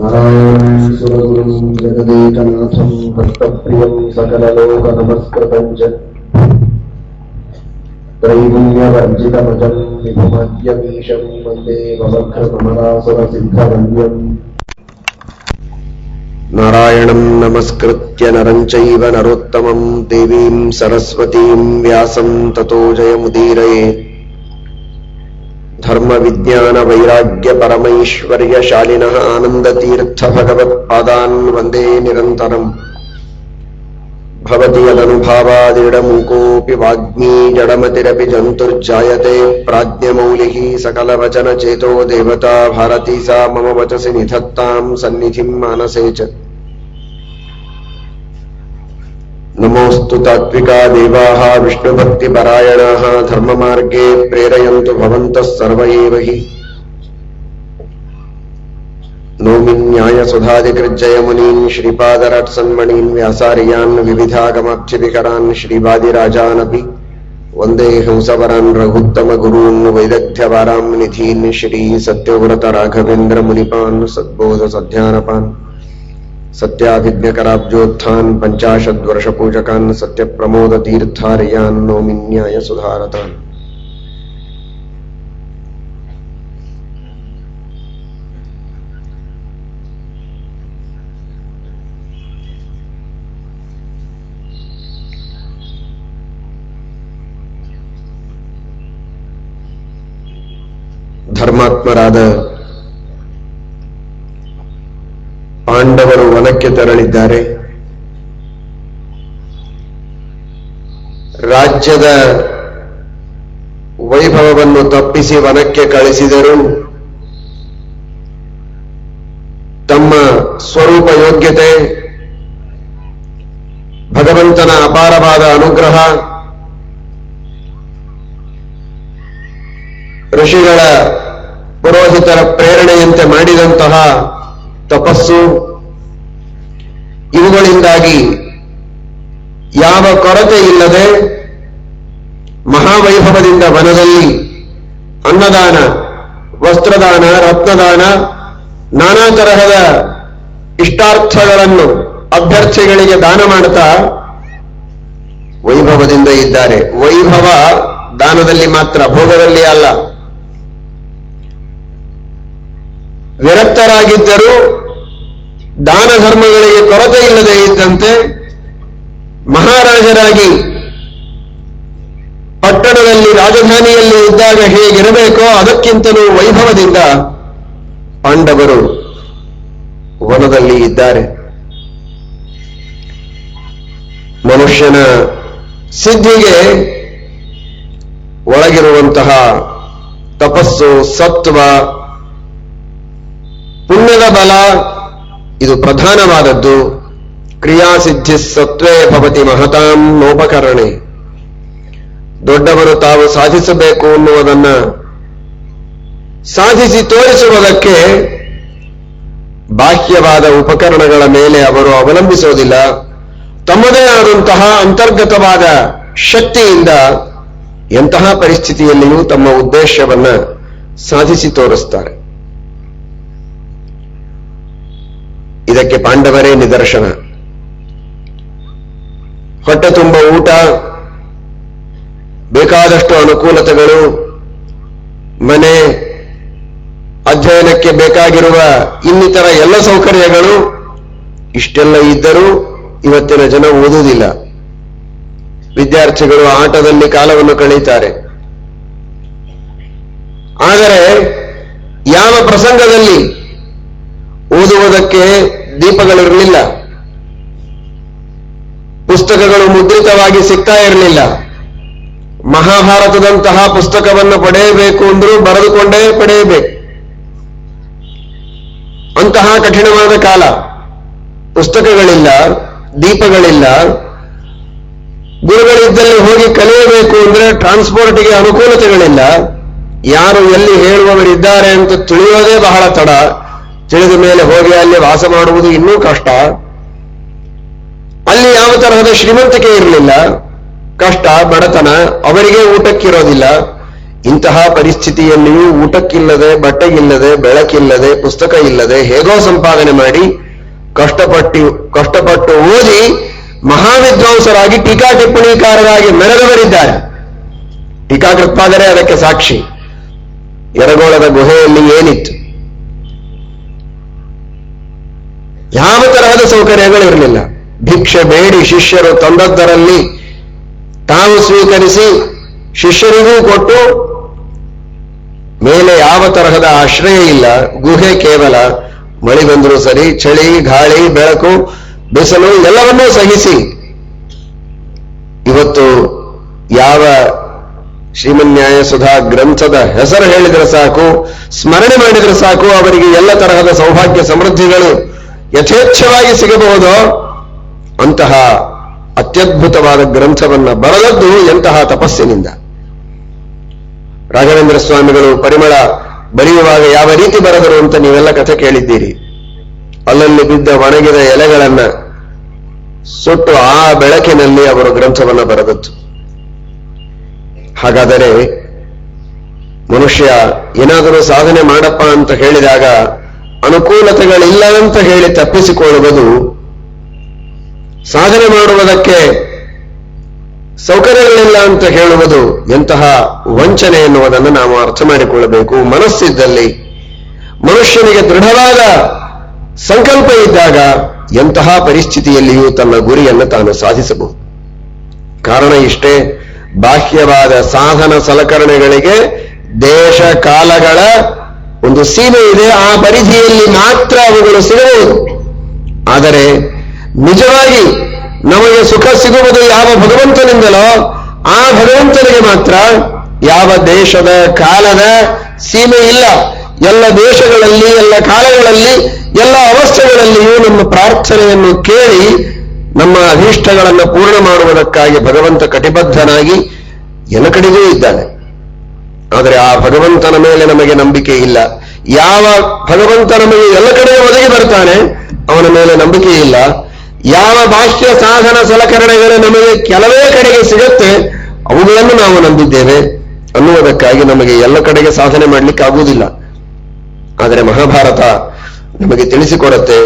नारायणं सुरगुरुं जगदेकनाथं भक्तप्रियं सकललोकनमस्कृतं च त्रैगुण्यवर्जितमजं विभुमद्यमीशं वन्दे भवघ्नमरासुरसिद्धवन्द्यम् नारायणं नमस्कृत्य नरं चैव नरोत्तमं देवीं सरस्वतीं व्यासं ततो जयमुदीरयेत् धर्म विज्ञान वैराग्य परमैश्वर्यशालिनः आनंदतीर्थ भगवत्पादान् वन्दे निरन्तरम् भवति यदनुभावादिडमूकोऽपि वाग्मी जडमतिरपि जन्तुर्जायते प्राज्ञमौलिः सकलवचनचेतो देवता भारती सा मम वचसि निधत्तां सन्निधिं मानसे च नमोऽस्तु तात्विका देवाः विष्णुभक्तिपरायणाः धर्ममार्गे प्रेरयन्तु भवन्तः सर्व एव हि नौमि न्यायसुधादिकृज्जयमुनीन् श्रीपादरट्सन्मणीन् व्यासार्यान् विविधागमाब्धिविकरान् श्रीवादिराजानपि वन्दे हंसवरान् रघुत्तमगुरून् वैदग्ध्यवारां निधीन् श्रीसत्यव्रतराघवेन्द्रमुनिपान् सद्बोधसध्यानपान् सत्याभिज्ञकराब्जोत्थान् पञ्चाशद्वर्षपूजकान् सत्यप्रमोदतीर्थार्यान् नौमि न्यायसुधारतान् ಧರ್ಮಾತ್ಮರಾದ ಪಾಂಡವರು ವನಕ್ಕೆ ತೆರಳಿದ್ದಾರೆ. ರಾಜ್ಯದ ವೈಭವವನ್ನು ತಪ್ಪಿಸಿ ವನಕ್ಕೆ ಕಳಿಸಿದರು. ತಮ್ಮ ಸ್ವರೂಪ ಯೋಗ್ಯತೆ, ಭಗವಂತನ ಅಪಾರವಾದ ಅನುಗ್ರಹ, ಋಷಿಗಳ ಪುರೋಹಿತರ ಪ್ರೇರಣೆಯಂತೆ ಮಾಡಿದಂತಹ ತಪಸ್ಸು, ಇವುಗಳಿಂದಾಗಿ ಯಾವ ಕೊರತೆ ಇಲ್ಲದೆ ಮಹಾವೈಭವದಿಂದ ವನದಲ್ಲಿ ಅನ್ನದಾನ, ವಸ್ತ್ರದಾನ, ರತ್ನದಾನ, ನಾನಾ ತರಹದ ಇಷ್ಟಾರ್ಥಗಳನ್ನು ಅಭ್ಯರ್ಥಿಗಳಿಗೆ ದಾನ ಮಾಡುತ್ತಾ ವೈಭವದಿಂದ ಇದ್ದಾರೆ. ವೈಭವ ದಾನದಲ್ಲಿ ಮಾತ್ರ, ಭೋಗದಲ್ಲಿ ಅಲ್ಲ. ವಿರಕ್ತರಾಗಿದ್ದರೂ ದಾನ ಧರ್ಮಗಳಿಗೆ ಕೊರತೆ ಇಲ್ಲದೆ ಇದ್ದಂತೆ ಮಹಾರಾಜರಾಗಿ ಪಟ್ಟಣದಲ್ಲಿ ರಾಜಧಾನಿಯಲ್ಲಿ ಇದ್ದಾಗ ಹೇಗಿರಬೇಕೋ ಅದಕ್ಕಿಂತಲೂ ವೈಭವದಿಂದ ಪಾಂಡವರು ವನದಲ್ಲಿ ಇದ್ದಾರೆ. ಮನುಷ್ಯನ ಸಿದ್ಧಿಗೆ ಒಳಗಿರುವಂತಹ ತಪಸ್ಸು, ಸತ್ವ, ಪುಣ್ಯದ ಬಲ ಇದು ಪ್ರಧಾನವಾದದ್ದು. ಕ್ರಿಯಾಸಿದ್ಧಿ ಸತ್ವೇ ಭವತಿ ಮಹತಾಂ ನೋಪಕರಣೆ. ದೊಡ್ಡವರು ತಾವು ಸಾಧಿಸಬೇಕು ಅನ್ನುವುದನ್ನ ಸಾಧಿಸಿ ತೋರಿಸುವುದಕ್ಕೆ ಬಾಹ್ಯವಾದ ಉಪಕರಣಗಳ ಮೇಲೆ ಅವರು ಅವಲಂಬಿಸೋದಿಲ್ಲ. ತಮ್ಮದೇ ಆದಂತಹ ಅಂತರ್ಗತವಾದ ಶಕ್ತಿಯಿಂದ ಎಂತಹ ಪರಿಸ್ಥಿತಿಯಲ್ಲಿಯೂ ತಮ್ಮ ಉದ್ದೇಶವನ್ನ ಸಾಧಿಸಿ ತೋರಿಸ್ತಾರೆ. ಇದಕ್ಕೆ ಪಾಂಡವರೇ ನಿದರ್ಶನ. ಹೊಟ್ಟೆ ತುಂಬ ಊಟ, ಬೇಕಾದಷ್ಟು ಅನುಕೂಲತೆಗಳು, ಮನೆ, ಅಧ್ಯಯನಕ್ಕೆ ಬೇಕಾಗಿರುವ ಇನ್ನಿತರ ಎಲ್ಲ ಸೌಕರ್ಯಗಳು ಇಷ್ಟೆಲ್ಲ ಇದ್ದರೂ ಇವತ್ತಿನ ಜನ ಓದುವುದಿಲ್ಲ. ವಿದ್ಯಾರ್ಥಿಗಳು ಆಟದಲ್ಲಿ ಕಾಲವನ್ನು ಕಳೀತಾರೆ. ಆದರೆ ಯಾವ ಪ್ರಸಂಗದಲ್ಲಿ ಓದುವುದಕ್ಕೆ ದೀಪಗಳಿರಲಿಲ್ಲ, ಪುಸ್ತಕಗಳು ಮುದ್ರಿತವಾಗಿ ಸಿಗ್ತಾ ಇರಲಿಲ್ಲ. ಮಹಾಭಾರತದಂತಹ ಪುಸ್ತಕವನ್ನು ಪಡೆಯಬೇಕು ಅಂದರೂ ಬರೆದುಕೊಂಡೇ ಪಡೆಯಬೇಕು. ಅಂತಹ ಕಠಿಣವಾದ ಕಾಲ. ಪುಸ್ತಕಗಳಿಲ್ಲ, ದೀಪಗಳಿಲ್ಲ. ಗುರುಗಳಿದ್ದಲ್ಲಿ ಹೋಗಿ ಕಲಿಯಬೇಕು ಅಂದ್ರೆ ಟ್ರಾನ್ಸ್ಪೋರ್ಟ್ಗೆ ಅನುಕೂಲತೆಗಳಿಲ್ಲ. ಯಾರು ಎಲ್ಲಿ ಹೇಳುವವರಿದ್ದಾರೆ ಅಂತ ತಿಳಿಯೋದೇ ಬಹಳ ತಡ. ತಿಳಿದ ಮೇಲೆ ಹೋಗಿ ಅಲ್ಲಿ ವಾಸ ಮಾಡುವುದು ಇನ್ನೂ ಕಷ್ಟ. ಅಲ್ಲಿ ಯಾವ ತರಹದ ಶ್ರೀಮಂತಿಕೆ ಇರಲಿಲ್ಲ. ಕಷ್ಟ, ಬಡತನ, ಅವರಿಗೆ ಊಟಕ್ಕಿರೋದಿಲ್ಲ. ಇಂತಹ ಪರಿಸ್ಥಿತಿಯಲ್ಲಿಯೂ ಊಟಕ್ಕಿಲ್ಲದೆ, ಬಟ್ಟೆಗಿಲ್ಲದೆ, ಬೆಳಕಿಲ್ಲದೆ, ಪುಸ್ತಕ ಇಲ್ಲದೆ ಹೇಗೋ ಸಂಪಾದನೆ ಮಾಡಿ ಕಷ್ಟಪಟ್ಟು ಓದಿ ಮಹಾವಿದ್ವಾಂಸರಾಗಿ ಟೀಕಾ ಟಿಪ್ಪಣಿಕಾರರಾಗಿ ಮೆರೆದವರಿದ್ದಾರೆ. ಟೀಕಾಕೃತ್ಪಾದರೇ ಅದಕ್ಕೆ ಸಾಕ್ಷಿ. ಯರಗೋಳದ ಗುಹೆಯಲ್ಲಿ ಏನಿತ್ತು? ಯಾವ ತರಹದ ಸೌಕರ್ಯಗಳಿರಲಿಲ್ಲ. ಭಿಕ್ಷೆ ಬೇಡಿ ಶಿಷ್ಯರು ತಂದದ್ದರಲ್ಲಿ ತಾವು ಸ್ವೀಕರಿಸಿ ಶಿಷ್ಯರಿಗೂ ಕೊಟ್ಟು, ಮೇಲೆ ಯಾವ ತರಹದ ಆಶ್ರಯ ಇಲ್ಲ. ಗುಹೆ ಕೇವಲ ಮಳೆ ಬಂದರೂ ಸರಿ, ಚಳಿ, ಗಾಳಿ, ಬೆಳಕು, ಬಿಸಿಲು ಎಲ್ಲವನ್ನೂ ಸಹಿಸಿ ಇವತ್ತು ಯಾವ ಶ್ರೀಮನ್ಯಾಯ ಸುಧಾ ಗ್ರಂಥದ ಹೆಸರು ಹೇಳಿದ್ರೆ ಸಾಕು, ಸ್ಮರಣೆ ಮಾಡಿದ್ರೆ ಸಾಕು, ಅವರಿಗೆ ಎಲ್ಲ ತರಹದ ಸೌಭಾಗ್ಯ ಸಮೃದ್ಧಿಗಳು ಯಥೇಚ್ಛವಾಗಿ ಸಿಗಬಹುದೋ ಅಂತಹ ಅತ್ಯದ್ಭುತವಾದ ಗ್ರಂಥವನ್ನ ಬರೆದದ್ದು ಎಂತಹ ತಪಸ್ಸಿನಿಂದ. ರಾಘವೇಂದ್ರ ಸ್ವಾಮಿಗಳು ಪರಿಮಳ ಬರೆಯುವಾಗ ಯಾವ ರೀತಿ ಬರೆದರು ಅಂತ ನೀವೆಲ್ಲ ಕಥೆ ಕೇಳಿದ್ದೀರಿ. ಅಲ್ಲಲ್ಲಿ ಬಿದ್ದ ಒಣಗಿದ ಎಲೆಗಳನ್ನ ಸುಟ್ಟು ಆ ಬೆಳಕಿನಲ್ಲಿ ಅವರು ಗ್ರಂಥವನ್ನ ಬರೆದದ್ದು. ಹಾಗಾದರೆ ಮನುಷ್ಯ ಏನಾದರೂ ಸಾಧನೆ ಮಾಡಪ್ಪ ಅಂತ ಹೇಳಿದಾಗ ಅನುಕೂಲತೆಗಳಿಲ್ಲ ಅಂತ ಹೇಳಿ ತಪ್ಪಿಸಿಕೊಳ್ಳುವುದು, ಸಾಧನೆ ಮಾಡುವುದಕ್ಕೆ ಸೌಕರ್ಯಗಳಿಲ್ಲ ಅಂತ ಹೇಳುವುದು ಎಂತಹ ವಂಚನೆ ಎನ್ನುವುದನ್ನು ನಾವು ಅರ್ಥ ಮಾಡಿಕೊಳ್ಳಬೇಕು. ಮನಸ್ಸಿದ್ದಲ್ಲಿ, ಮನುಷ್ಯನಿಗೆ ದೃಢವಾದ ಸಂಕಲ್ಪ ಇದ್ದಾಗ ಎಂತಹ ಪರಿಸ್ಥಿತಿಯಲ್ಲಿಯೂ ತನ್ನ ಗುರಿಯನ್ನು ತಾನು ಸಾಧಿಸಬಹುದು. ಕಾರಣ ಇಷ್ಟೇ, ಬಾಹ್ಯವಾದ ಸಾಧನ ಸಲಕರಣೆಗಳಿಗೆ ದೇಶ ಕಾಲಗಳ ಒಂದು ಸೀಮೆ ಇದೆ. ಆ ಪರಿಧಿಯಲ್ಲಿ ಮಾತ್ರ ಅವುಗಳು ಸಿಗಬಹುದು. ಆದರೆ ನಿಜವಾಗಿ ನಮಗೆ ಸುಖ ಸಿಗುವುದು ಯಾವ ಭಗವಂತನಿಂದಲೋ ಆ ಭಗವಂತನಿಗೆ ಮಾತ್ರ ಯಾವ ದೇಶದ ಕಾಲದ ಸೀಮೆ ಇಲ್ಲ. ಎಲ್ಲ ದೇಶಗಳಲ್ಲಿ, ಎಲ್ಲ ಕಾಲಗಳಲ್ಲಿ, ಎಲ್ಲ ಅವಸ್ಥೆಗಳಲ್ಲಿಯೂ ನಮ್ಮ ಪ್ರಾರ್ಥನೆಯನ್ನು ಕೇಳಿ ನಮ್ಮ ಅಭೀಷ್ಟಗಳನ್ನು ಪೂರ್ಣ ಮಾಡುವುದಕ್ಕಾಗಿ ಭಗವಂತ ಕಟಿಬದ್ಧನಾಗಿ ಎಲ್ಲ ಕಡೆಗೂ ಇದ್ದಾನೆ. ಆದರೆ ಆ ಭಗವಂತನ ಮೇಲೆ ನಮಗೆ ನಂಬಿಕೆ ಇಲ್ಲ. ಯಾವ ಭಗವಂತ ನಮಗೆ ಎಲ್ಲ ಕಡೆ ಒದಗಿ ಬರ್ತಾನೆ ಅವನ ಮೇಲೆ ನಂಬಿಕೆ ಇಲ್ಲ. ಯಾವ ಬಾಹ್ಯ ಸಾಧನ ಸಲಕರಣೆಗಳು ನಮಗೆ ಕೆಲವೇ ಕಡೆಗೆ ಸಿಗುತ್ತೆ ಅವುಗಳನ್ನು ನಾವು ನಂಬಿದ್ದೇವೆ ಅನ್ನುವುದಕ್ಕಾಗಿ ನಮಗೆ ಎಲ್ಲ ಕಡೆಗೆ ಸಾಧನೆ ಮಾಡಲಿಕ್ಕೆ ಆಗುವುದಿಲ್ಲ. ಆದರೆ ಮಹಾಭಾರತ ನಮಗೆ ತಿಳಿಸಿಕೊಡುತ್ತೆ,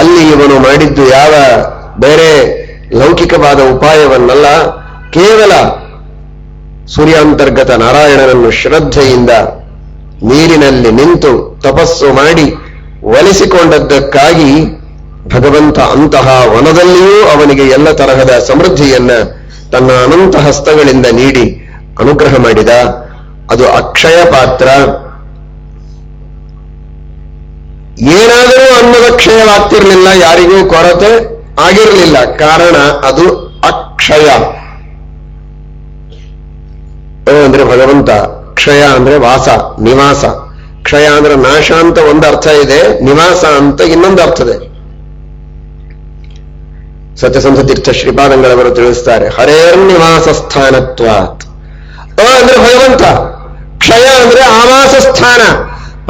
ಅಲ್ಲಿ ಇವನು ಮಾಡಿದ್ದು ಯಾವ ಬೇರೆ ಲೌಕಿಕವಾದ ಉಪಾಯವನ್ನಲ್ಲ, ಕೇವಲ ಸೂರ್ಯಾಂತರ್ಗತ ನಾರಾಯಣನನ್ನು ಶ್ರದ್ಧೆಯಿಂದ ನೀರಿನಲ್ಲಿ ನಿಂತು ತಪಸ್ಸು ಮಾಡಿ ಒಲಿಸಿಕೊಂಡದ್ದಕ್ಕಾಗಿ ಭಗವಂತ ಅಂತಹ ವನದಲ್ಲಿಯೂ ಅವನಿಗೆ ಎಲ್ಲ ತರಹದ ಸಮೃದ್ಧಿಯನ್ನ ತನ್ನ ಅನಂತ ಹಸ್ತಗಳಿಂದ ನೀಡಿ ಅನುಗ್ರಹ ಮಾಡಿದ. ಅದು ಅಕ್ಷಯ ಪಾತ್ರ. ಏನಾದರೂ ಅನ್ನದ ಕ್ಷಯವಾಗ್ತಿರ್ಲಿಲ್ಲ, ಯಾರಿಗೂ ಕೊರತೆ ಆಗಿರಲಿಲ್ಲ. ಕಾರಣ ಅದು ಅಕ್ಷಯ. ಅಂದ್ರೆ ಭಗವಂತ, ಕ್ಷಯ ಅಂದ್ರೆ ವಾಸ, ನಿವಾಸ. ಕ್ಷಯ ಅಂದ್ರೆ ನಾಶ ಅಂತ ಒಂದು ಅರ್ಥ ಇದೆ, ನಿವಾಸ ಅಂತ ಇನ್ನೊಂದು ಅರ್ಥ ಇದೆ. ಸತ್ಯಸಂಧ ತೀರ್ಥ ಶ್ರೀಪಾದಂಗಳವರು ತಿಳಿಸ್ತಾರೆ, ಹರೇರ್ನಿವಾಸ ಸ್ಥಾನತ್ವಾತ್. ಅಂದ್ರೆ ಭಗವಂತ, ಕ್ಷಯ ಅಂದ್ರೆ ಆವಾಸ ಸ್ಥಾನ,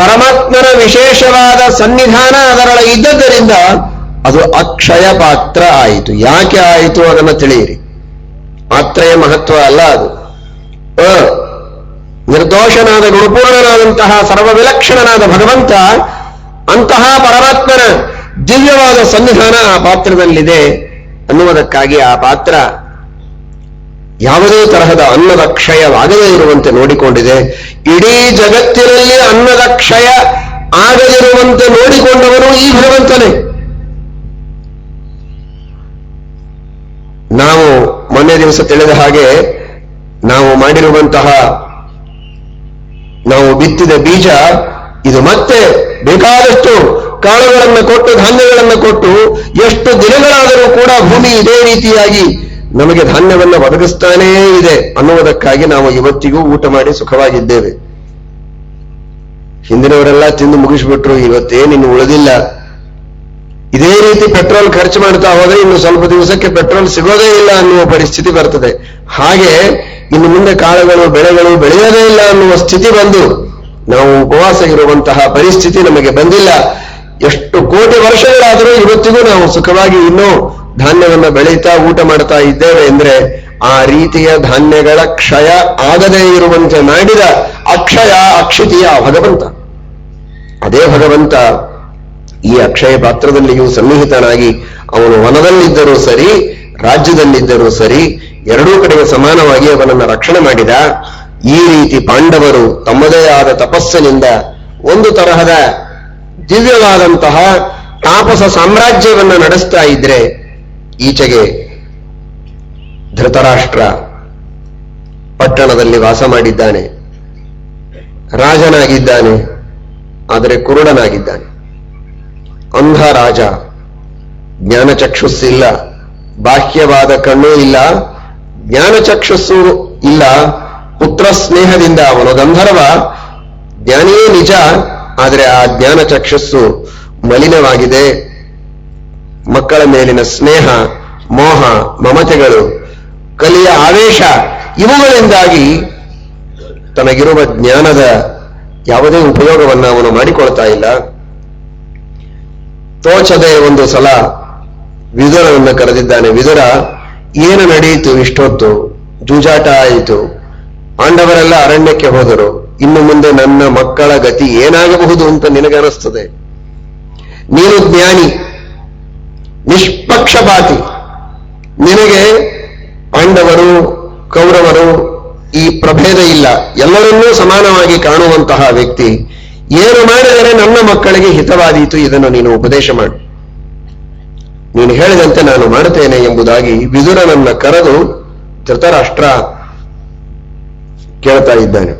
ಪರಮಾತ್ಮನ ವಿಶೇಷವಾದ ಸನ್ನಿಧಾನ ಅದರೊಳಗೆ ಇದ್ದದ್ದರಿಂದ ಅದು ಅಕ್ಷಯ ಪಾತ್ರ ಆಯಿತು. ಯಾಕೆ ಆಯಿತು ಅದನ್ನು ತಿಳಿಯಿರಿ. ಪಾತ್ರೆಯ ಮಹತ್ವ ಅಲ್ಲ ಅದು. ನಿರ್ದೋಷನಾದ ಗುಣಪೂರ್ಣನಾದಂತಹ ಸರ್ವ ವಿಲಕ್ಷಣನಾದ ಭಗವಂತ, ಅಂತಹ ಪರಮಾತ್ಮನ ದಿವ್ಯವಾದ ಸನ್ನಿಧಾನ ಆ ಪಾತ್ರದಲ್ಲಿದೆ ಅನ್ನುವುದಕ್ಕಾಗಿ ಆ ಪಾತ್ರ ಯಾವುದೇ ತರಹದ ಅನ್ನದ ಕ್ಷಯವಾಗದೇ ಇರುವಂತೆ ನೋಡಿಕೊಂಡಿದೆ. ಇಡೀ ಜಗತ್ತಿನಲ್ಲಿ ಅನ್ನದ ಕ್ಷಯ ಆಗದಿರುವಂತೆ ನೋಡಿಕೊಂಡವನು ಈ ಭಗವಂತನೇ. ನಾವು ಮೊನ್ನೆ ದಿವಸ ತಿಳಿದ ಹಾಗೆ ನಾವು ಮಾಡಿರುವಂತಹ, ನಾವು ಬಿತ್ತಿದ ಬೀಜ ಇದು ಮತ್ತೆ ಬೇಕಾದಷ್ಟು ಕಾಳುಗಳನ್ನು ಕೊಟ್ಟು, ಧಾನ್ಯಗಳನ್ನು ಕೊಟ್ಟು, ಎಷ್ಟು ದಿನಗಳಾದರೂ ಕೂಡ ಭೂಮಿ ಇದೇ ರೀತಿಯಾಗಿ ನಮಗೆ ಧಾನ್ಯವನ್ನು ಒದಗಿಸ್ತಾನೇ ಇದೆ ಅನ್ನುವುದಕ್ಕಾಗಿ ನಾವು ಇವತ್ತಿಗೂ ಊಟ ಮಾಡಿ ಸುಖವಾಗಿದ್ದೇವೆ. ಹಿಂದಿನವರೆಲ್ಲ ತಿಂದು ಮುಗಿಸ್ಬಿಟ್ರು, ಇವತ್ತೇನಿನ್ನು ಉಳಿದಿಲ್ಲ. ಇದೇ ರೀತಿ ಪೆಟ್ರೋಲ್ ಖರ್ಚು ಮಾಡ್ತಾ ಹೋದ್ರೆ ಇನ್ನು ಸ್ವಲ್ಪ ದಿವಸಕ್ಕೆ ಪೆಟ್ರೋಲ್ ಸಿಗೋದೇ ಇಲ್ಲ ಅನ್ನುವ ಪರಿಸ್ಥಿತಿ ಬರ್ತದೆ. ಹಾಗೆ ಇನ್ನು ಮುಂದೆ ಕಾಳುಗಳು, ಬೆಳೆಗಳು ಬೆಳೆಯೋದೇ ಇಲ್ಲ ಅನ್ನುವ ಸ್ಥಿತಿ ಬಂದು ನಾವು ಉಪವಾಸ ಇರುವಂತಹ ಪರಿಸ್ಥಿತಿ ನಮಗೆ ಬಂದಿಲ್ಲ. ಎಷ್ಟು ಕೋಟಿ ವರ್ಷಗಳಾದರೂ ಇವತ್ತಿಗೂ ನಾವು ಸುಖವಾಗಿ ಇನ್ನೂ ಧಾನ್ಯವನ್ನು ಬೆಳೀತಾ ಊಟ ಮಾಡ್ತಾ ಇದ್ದೇವೆ ಅಂದ್ರೆ ಆ ರೀತಿಯ ಧಾನ್ಯಗಳ ಕ್ಷಯ ಆಗದೇ ಇರುವಂತೆ ಮಾಡಿದ ಅಕ್ಷಯ ಅಕ್ಷಿತಿಯ ಭಗವಂತ. ಅದೇ ಭಗವಂತ ಈ ಅಕ್ಷಯ ಪಾತ್ರದಲ್ಲಿಯೂ ಸನ್ನಿಹಿತನಾಗಿ ಅವನು ವನದಲ್ಲಿದ್ದರೂ ಸರಿ, ರಾಜ್ಯದಲ್ಲಿದ್ದರೂ ಸರಿ, ಎರಡೂ ಕಡೆಗೆ ಸಮಾನವಾಗಿ ಅವನನ್ನು ರಕ್ಷಣೆ ಮಾಡಿದ. ಈ ರೀತಿ ಪಾಂಡವರು ತಮ್ಮದೇ ಆದ ತಪಸ್ಸಿನಿಂದ ಒಂದು ತರಹದ ದಿವ್ಯವಾದಂತಹ ತಾಪಸ ಸಾಮ್ರಾಜ್ಯವನ್ನು ನಡೆಸ್ತಾ ಇದ್ರೆ, ಈಚೆಗೆ ಧೃತರಾಷ್ಟ್ರ ಪಟ್ಟಣದಲ್ಲಿ ವಾಸ ಮಾಡಿದ್ದಾನೆ, ರಾಜನಾಗಿದ್ದಾನೆ, ಆದರೆ ಕುರುಡನಾಗಿದ್ದಾನೆ. ಅಂಧ ರಾಜ, ಜ್ಞಾನಚಕ್ಷುಸ್ಸಿಲ್ಲ, ಬಾಹ್ಯವಾದ ಕಣ್ಣೂ ಇಲ್ಲ, ಜ್ಞಾನಚಕ್ಷುಸ್ಸು ಇಲ್ಲ. ಪುತ್ರ ಸ್ನೇಹದಿಂದ ಅವನು ಗಂಧರ್ವ, ಜ್ಞಾನಿಯೇ ನಿಜ, ಆದರೆ ಆ ಜ್ಞಾನಚಕ್ಷುಸ್ಸು ಮಲಿನವಾಗಿದೆ. ಮಕ್ಕಳ ಮೇಲಿನ ಸ್ನೇಹ, ಮೋಹ, ಮಮತೆಗಳು, ಕಲಿಯ ಆವೇಶ ಇವುಗಳಿಂದಾಗಿ ತನಗಿರುವ ಜ್ಞಾನದ ಯಾವುದೇ ಉಪಯೋಗವನ್ನು ಅವನು ಮಾಡಿಕೊಳ್ತಾ ಇಲ್ಲ. ತೋಚದೆ ಒಂದು ಸಲ ವಿದುರನನ್ನು ಕರೆದಿದ್ದಾನೆ. ವಿದುರ, ಏನು ನಡೆಯಿತು ಇಷ್ಟೊತ್ತು? ಜೂಜಾಟ ಆಯಿತು, ಪಾಂಡವರೆಲ್ಲ ಅರಣ್ಯಕ್ಕೆ ಹೋದರು, ಇನ್ನು ಮುಂದೆ ನನ್ನ ಮಕ್ಕಳ ಗತಿ ಏನಾಗಬಹುದು ಅಂತ ನಿನಗನಿಸ್ತದೆ? ನೀನು ಜ್ಞಾನಿ, ನಿಷ್ಪಕ್ಷಪಾತಿ, ನಿನಗೆ ಪಾಂಡವರು ಕೌರವರು ಈ ಪ್ರಭೇದ ಇಲ್ಲ, ಎಲ್ಲರನ್ನೂ ಸಮಾನವಾಗಿ ಕಾಣುವಂತಹ ವ್ಯಕ್ತಿ. ಏನು ಮಾಡಿದರೆ ನನ್ನ ಮಕ್ಕಳಿಗೆ ಹಿತವಾದೀತು, ಇದನ್ನು ನೀನು ಉಪದೇಶ ಮಾಡು, ನೀನು ಹೇಳಿದಂತೆ ನಾನು ಮಾಡುತ್ತೇನೆ ಎಂಬುದಾಗಿ ವಿದುರನನ್ನ ಕರೆದು ಧೃತರಾಷ್ಟ್ರ ಕೇಳ್ತಾ ಇದ್ದಾನೆ.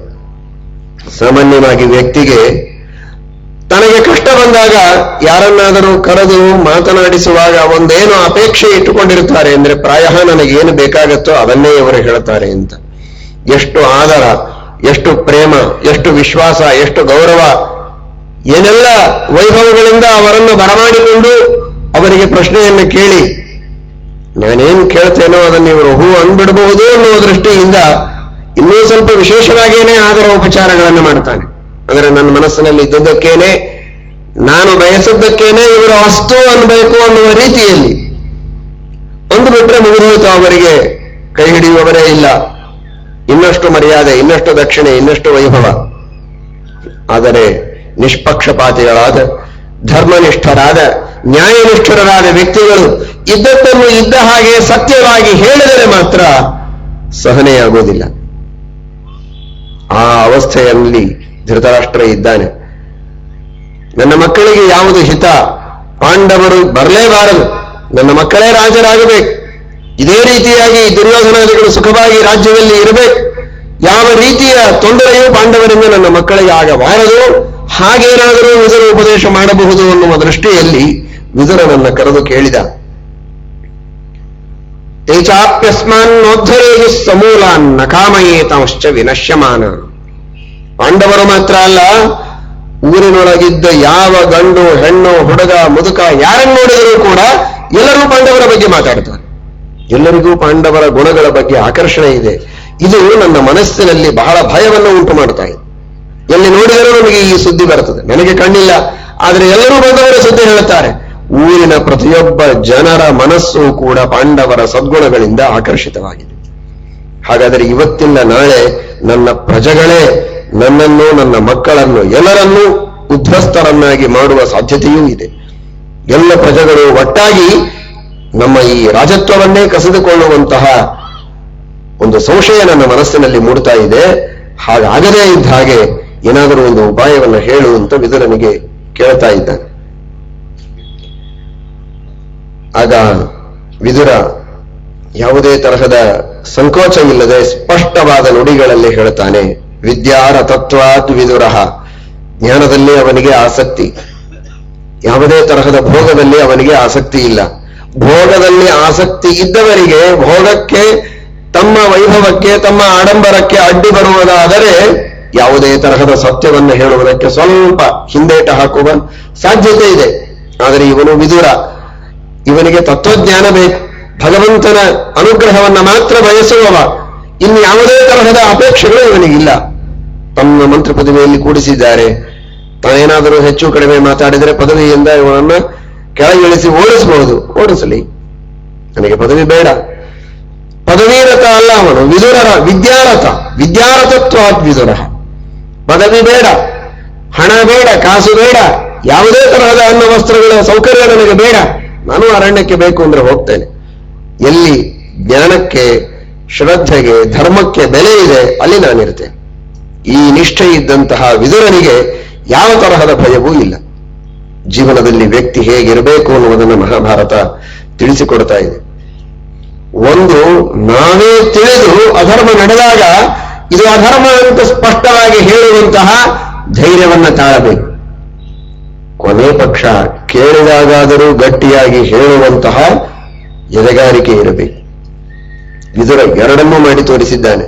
ಸಾಮಾನ್ಯವಾಗಿ ವ್ಯಕ್ತಿಗೆ ತನಗೆ ಕಷ್ಟ ಬಂದಾಗ ಯಾರನ್ನಾದರೂ ಕರೆದು ಮಾತನಾಡಿಸುವಾಗ ಒಂದೇನು ಅಪೇಕ್ಷೆ ಇಟ್ಟುಕೊಂಡಿರುತ್ತಾರೆ ಅಂದ್ರೆ, ಪ್ರಾಯಃ ನನಗೇನು ಬೇಕಾಗತ್ತೋ ಅದನ್ನೇ ಇವರು ಹೇಳ್ತಾರೆ ಅಂತ. ಎಷ್ಟು ಆದರ, ಎಷ್ಟು ಪ್ರೇಮ, ಎಷ್ಟು ವಿಶ್ವಾಸ, ಎಷ್ಟು ಗೌರವ, ಏನೆಲ್ಲ ವೈಭವಗಳಿಂದ ಅವರನ್ನು ಬರಮಾಡಿಕೊಂಡು ಅವರಿಗೆ ಪ್ರಶ್ನೆಯನ್ನು ಕೇಳಿ ನಾನೇನು ಕೇಳ್ತೇನೋ ಅದನ್ನು ಇವರು ಹೂ ಅಂದ್ಬಿಡಬಹುದು ಅನ್ನುವ ದೃಷ್ಟಿಯಿಂದ ಇನ್ನೂ ಸ್ವಲ್ಪ ವಿಶೇಷವಾಗಿಯೇ ಆದರ ಉಪಚಾರಗಳನ್ನು ಮಾಡ್ತಾನೆ. ಅಂದರೆ ನನ್ನ ಮನಸ್ಸಿನಲ್ಲಿ ಇದ್ದದ್ದಕ್ಕೇನೆ, ನಾನು ಬಯಸಿದ್ದಕ್ಕೇನೆ ಇವರು ಅಷ್ಟು ಅನ್ಬೇಕು ಅನ್ನುವ ರೀತಿಯಲ್ಲಿ ಅಂದುಬಿಟ್ರೆ ಮುಗಿದೋಯ್ತು. ಅವರಿಗೆ ಕೈ ಹಿಡಿಯುವವರೇ ಇಲ್ಲ. ಇನ್ನಷ್ಟು ಮರ್ಯಾದೆ, ಇನ್ನಷ್ಟು ದಕ್ಷಿಣೆ, ಇನ್ನಷ್ಟು ವೈಭವ. ಆದರೆ ನಿಷ್ಪಕ್ಷಪಾತಿಗಳಾದ, ಧರ್ಮನಿಷ್ಠರಾದ, ನ್ಯಾಯನಿಷ್ಠರಾದ ವ್ಯಕ್ತಿಗಳು ಇದ್ದದ್ದನ್ನು ಇದ್ದ ಹಾಗೆ ಸತ್ಯವಾಗಿ ಹೇಳಿದರೆ ಮಾತ್ರ ಸಹನೆಯಾಗುವುದಿಲ್ಲ. ಆ ಅವಸ್ಥೆಯಲ್ಲಿ ಧೃತರಾಷ್ಟ್ರ ಇದ್ದಾನೆ. ನನ್ನ ಮಕ್ಕಳಿಗೆ ಯಾವುದು ಹಿತ? ಪಾಂಡವರು ಬರಲೇಬಾರದು, ನನ್ನ ಮಕ್ಕಳೇ ರಾಜರಾಗಬೇಕು, ಇದೇ ರೀತಿಯಾಗಿ ದುರ್ಯೋಧನಾದಿಗಳು ಸುಖವಾಗಿ ರಾಜ್ಯದಲ್ಲಿ ಇರಬೇಕು, ಯಾವ ರೀತಿಯ ತೊಂದರೆಯೂ ಪಾಂಡವರಿಂದ ನನ್ನ ಮಕ್ಕಳಿಗೆ ಆಗಬಾರದು, ಹಾಗೇನಾದರೂ ವಿದುರ ಉಪದೇಶ ಮಾಡಬಹುದು ಅನ್ನುವ ದೃಷ್ಟಿಯಲ್ಲಿ ವಿದುರನನ್ನ ಕರೆದು ಕೇಳಿದ. ತೇಚಾಪ್ಯಸ್ಮಾನ್ನೋದ್ಧರೇಹಿ ಸಮೂಲಾನ್ ನಕಾಮಯೇತಾಂಶ್ಚ ವಿನಶ್ಯಮಾನ. ಪಾಂಡವರು ಮಾತ್ರ ಅಲ್ಲ, ಊರಿನೊಳಗಿದ್ದ ಯಾವ ಗಂಡು ಹೆಣ್ಣು ಹುಡುಗ ಮುದುಕ ಯಾರನ್ನು ನೋಡಿದರೂ ಕೂಡ ಎಲ್ಲರೂ ಪಾಂಡವರ ಬಗ್ಗೆ ಮಾತಾಡ್ತಾರೆ. ಎಲ್ಲರಿಗೂ ಪಾಂಡವರ ಗುಣಗಳ ಬಗ್ಗೆ ಆಕರ್ಷಣೆ ಇದೆ. ಇದು ನನ್ನ ಮನಸ್ಸಿನಲ್ಲಿ ಬಹಳ ಭಯವನ್ನು ಉಂಟು ಮಾಡ್ತಾ ಇದೆ. ಎಲ್ಲಿ ನೋಡಿದರೂ ನಮಗೆ ಈ ಸುದ್ದಿ ಬರ್ತದೆ. ನನಗೆ ಕಣ್ಣಿಲ್ಲ, ಆದರೆ ಎಲ್ಲರೂ ಬಂದವರ ಸುದ್ದಿ ಹೇಳುತ್ತಾರೆ. ಊರಿನ ಪ್ರತಿಯೊಬ್ಬ ಜನರ ಮನಸ್ಸು ಕೂಡ ಪಾಂಡವರ ಸದ್ಗುಣಗಳಿಂದ ಆಕರ್ಷಿತವಾಗಿದೆ. ಹಾಗಾದರೆ ಇವತ್ತಿಲ್ಲ ನಾಳೆ ನನ್ನ ಪ್ರಜೆಗಳೇ ನನ್ನನ್ನು, ನನ್ನ ಮಕ್ಕಳನ್ನು, ಎಲ್ಲರನ್ನೂ ಉದ್ಧಸ್ತರನ್ನಾಗಿ ಮಾಡುವ ಸಾಧ್ಯತೆಯೂ ಇದೆ. ಎಲ್ಲ ಪ್ರಜೆಗಳು ಒಟ್ಟಾಗಿ ನಮ್ಮ ಈ ರಾಜತ್ವವನ್ನೇ ಕಸಿದುಕೊಳ್ಳುವಂತಹ ಒಂದು ಸಂಶಯ ನನ್ನ ಮನಸ್ಸಿನಲ್ಲಿ ಮೂಡ್ತಾ ಇದೆ. ಹಾಗಾಗದೇ ಇದ್ದ ಹಾಗೆ ಏನಾದರೂ ಒಂದು ಉಪಾಯವನ್ನು ಹೇಳು ಅಂತ ವಿದುರನಿಗೆ ಕೇಳ್ತಾ ಇದ್ದಾನೆ. ಆಗ ವಿದುರ ಯಾವುದೇ ತರಹದ ಸಂಕೋಚ ಇಲ್ಲದೆ ಸ್ಪಷ್ಟವಾದ ನುಡಿಗಳಲ್ಲಿ ಹೇಳ್ತಾನೆ. ವಿದ್ಯಾರತತ್ವಾತ್ ವಿದುರಃ. ಜ್ಞಾನದಲ್ಲಿ ಅವನಿಗೆ ಆಸಕ್ತಿ, ಯಾವುದೇ ತರಹದ ಭೋಗದಲ್ಲಿ ಅವನಿಗೆ ಆಸಕ್ತಿ ಇಲ್ಲ. ಭೋಗದಲ್ಲಿ ಆಸಕ್ತಿ ಇದ್ದವರಿಗೆ ಭೋಗಕ್ಕೆ, ತಮ್ಮ ವೈಭವಕ್ಕೆ, ತಮ್ಮ ಆಡಂಬರಕ್ಕೆ ಅಡ್ಡಿ ಬರುವುದಾದರೆ ಯಾವುದೇ ತರಹದ ಸತ್ಯವನ್ನು ಹೇಳುವುದಕ್ಕೆ ಸ್ವಲ್ಪ ಹಿಂದೇಟ ಹಾಕುವ ಸಾಧ್ಯತೆ ಇದೆ. ಆದರೆ ಇವನು ವಿದುರ, ಇವನಿಗೆ ತತ್ವಜ್ಞಾನ ಬೇಕು, ಭಗವಂತನ ಅನುಗ್ರಹವನ್ನ ಮಾತ್ರ ಬಯಸುವವ, ಇನ್ನು ಯಾವುದೇ ತರಹದ ಅಪೇಕ್ಷೆಗಳು ಇವನಿಗಿಲ್ಲ. ತಮ್ಮ ಮಂತ್ರ ಪದವಿಯಲ್ಲಿ ಕೂಡಿಸಿದ್ದಾರೆ, ತಾನೇನಾದರೂ ಹೆಚ್ಚು ಕಡಿಮೆ ಮಾತಾಡಿದರೆ ಪದವಿಯಿಂದ ಇವನನ್ನ ಕೆಳಗಿಳಿಸಿ ಓಡಿಸಬಹುದು, ಓಡಿಸಲಿ, ನನಗೆ ಪದವಿ ಬೇಡ. ಪದವೀರಥ ಅಲ್ಲ ಅವನು, ವಿದುರರ ವಿದ್ಯಾರಥ. ವಿದ್ಯಾರಥತ್ವಾದ್ ವಿದುರ. ಪದವಿ ಬೇಡ, ಹಣ ಬೇಡ, ಕಾಸು ಬೇಡ, ಯಾವುದೇ ತರಹದ ಅನ್ನ ವಸ್ತ್ರಗಳ ಸೌಕರ್ಯ ನನಗೆ ಬೇಡ, ನಾನು ಅರಣ್ಯಕ್ಕೆ ಬೇಕು ಅಂದ್ರೆ ಹೋಗ್ತೇನೆ. ಎಲ್ಲಿ ಜ್ಞಾನಕ್ಕೆ, ಶ್ರದ್ಧೆಗೆ, ಧರ್ಮಕ್ಕೆ ಬೆಲೆ ಇದೆ ಅಲ್ಲಿ ನಾನಿರ್ತೇನೆ. ಈ ನಿಷ್ಠೆ ಇದ್ದಂತಹ ವಿದುರನಿಗೆ ಯಾವ ತರಹದ ಭಯವೂ ಇಲ್ಲ. ಜೀವನದಲ್ಲಿ ವ್ಯಕ್ತಿ ಹೇಗಿರಬೇಕು ಅನ್ನುವುದನ್ನು ಮಹಾಭಾರತ ತಿಳಿಸಿಕೊಡ್ತಾ ಇದೆ. ಒಂದು, ನಾವೇ ತಿಳಿದು ಅಧರ್ಮ ನಡೆದಾಗ ಇದು ಅಧರ್ಮ ಅಂತ ಸ್ಪಷ್ಟವಾಗಿ ಹೇಳುವಂತಹ ಧೈರ್ಯವನ್ನ ತಾಳಬೇಕು. ಕೊನೆ ಪಕ್ಷ ಕೇಳಿದಾಗಾದರೂ ಗಟ್ಟಿಯಾಗಿ ಹೇಳುವಂತಹ ಎದೆಗಾರಿಕೆ ಇರಬೇಕು. ವಿದುರ ಎರಡನ್ನೂ ಮಾಡಿ ತೋರಿಸಿದ್ದಾನೆ.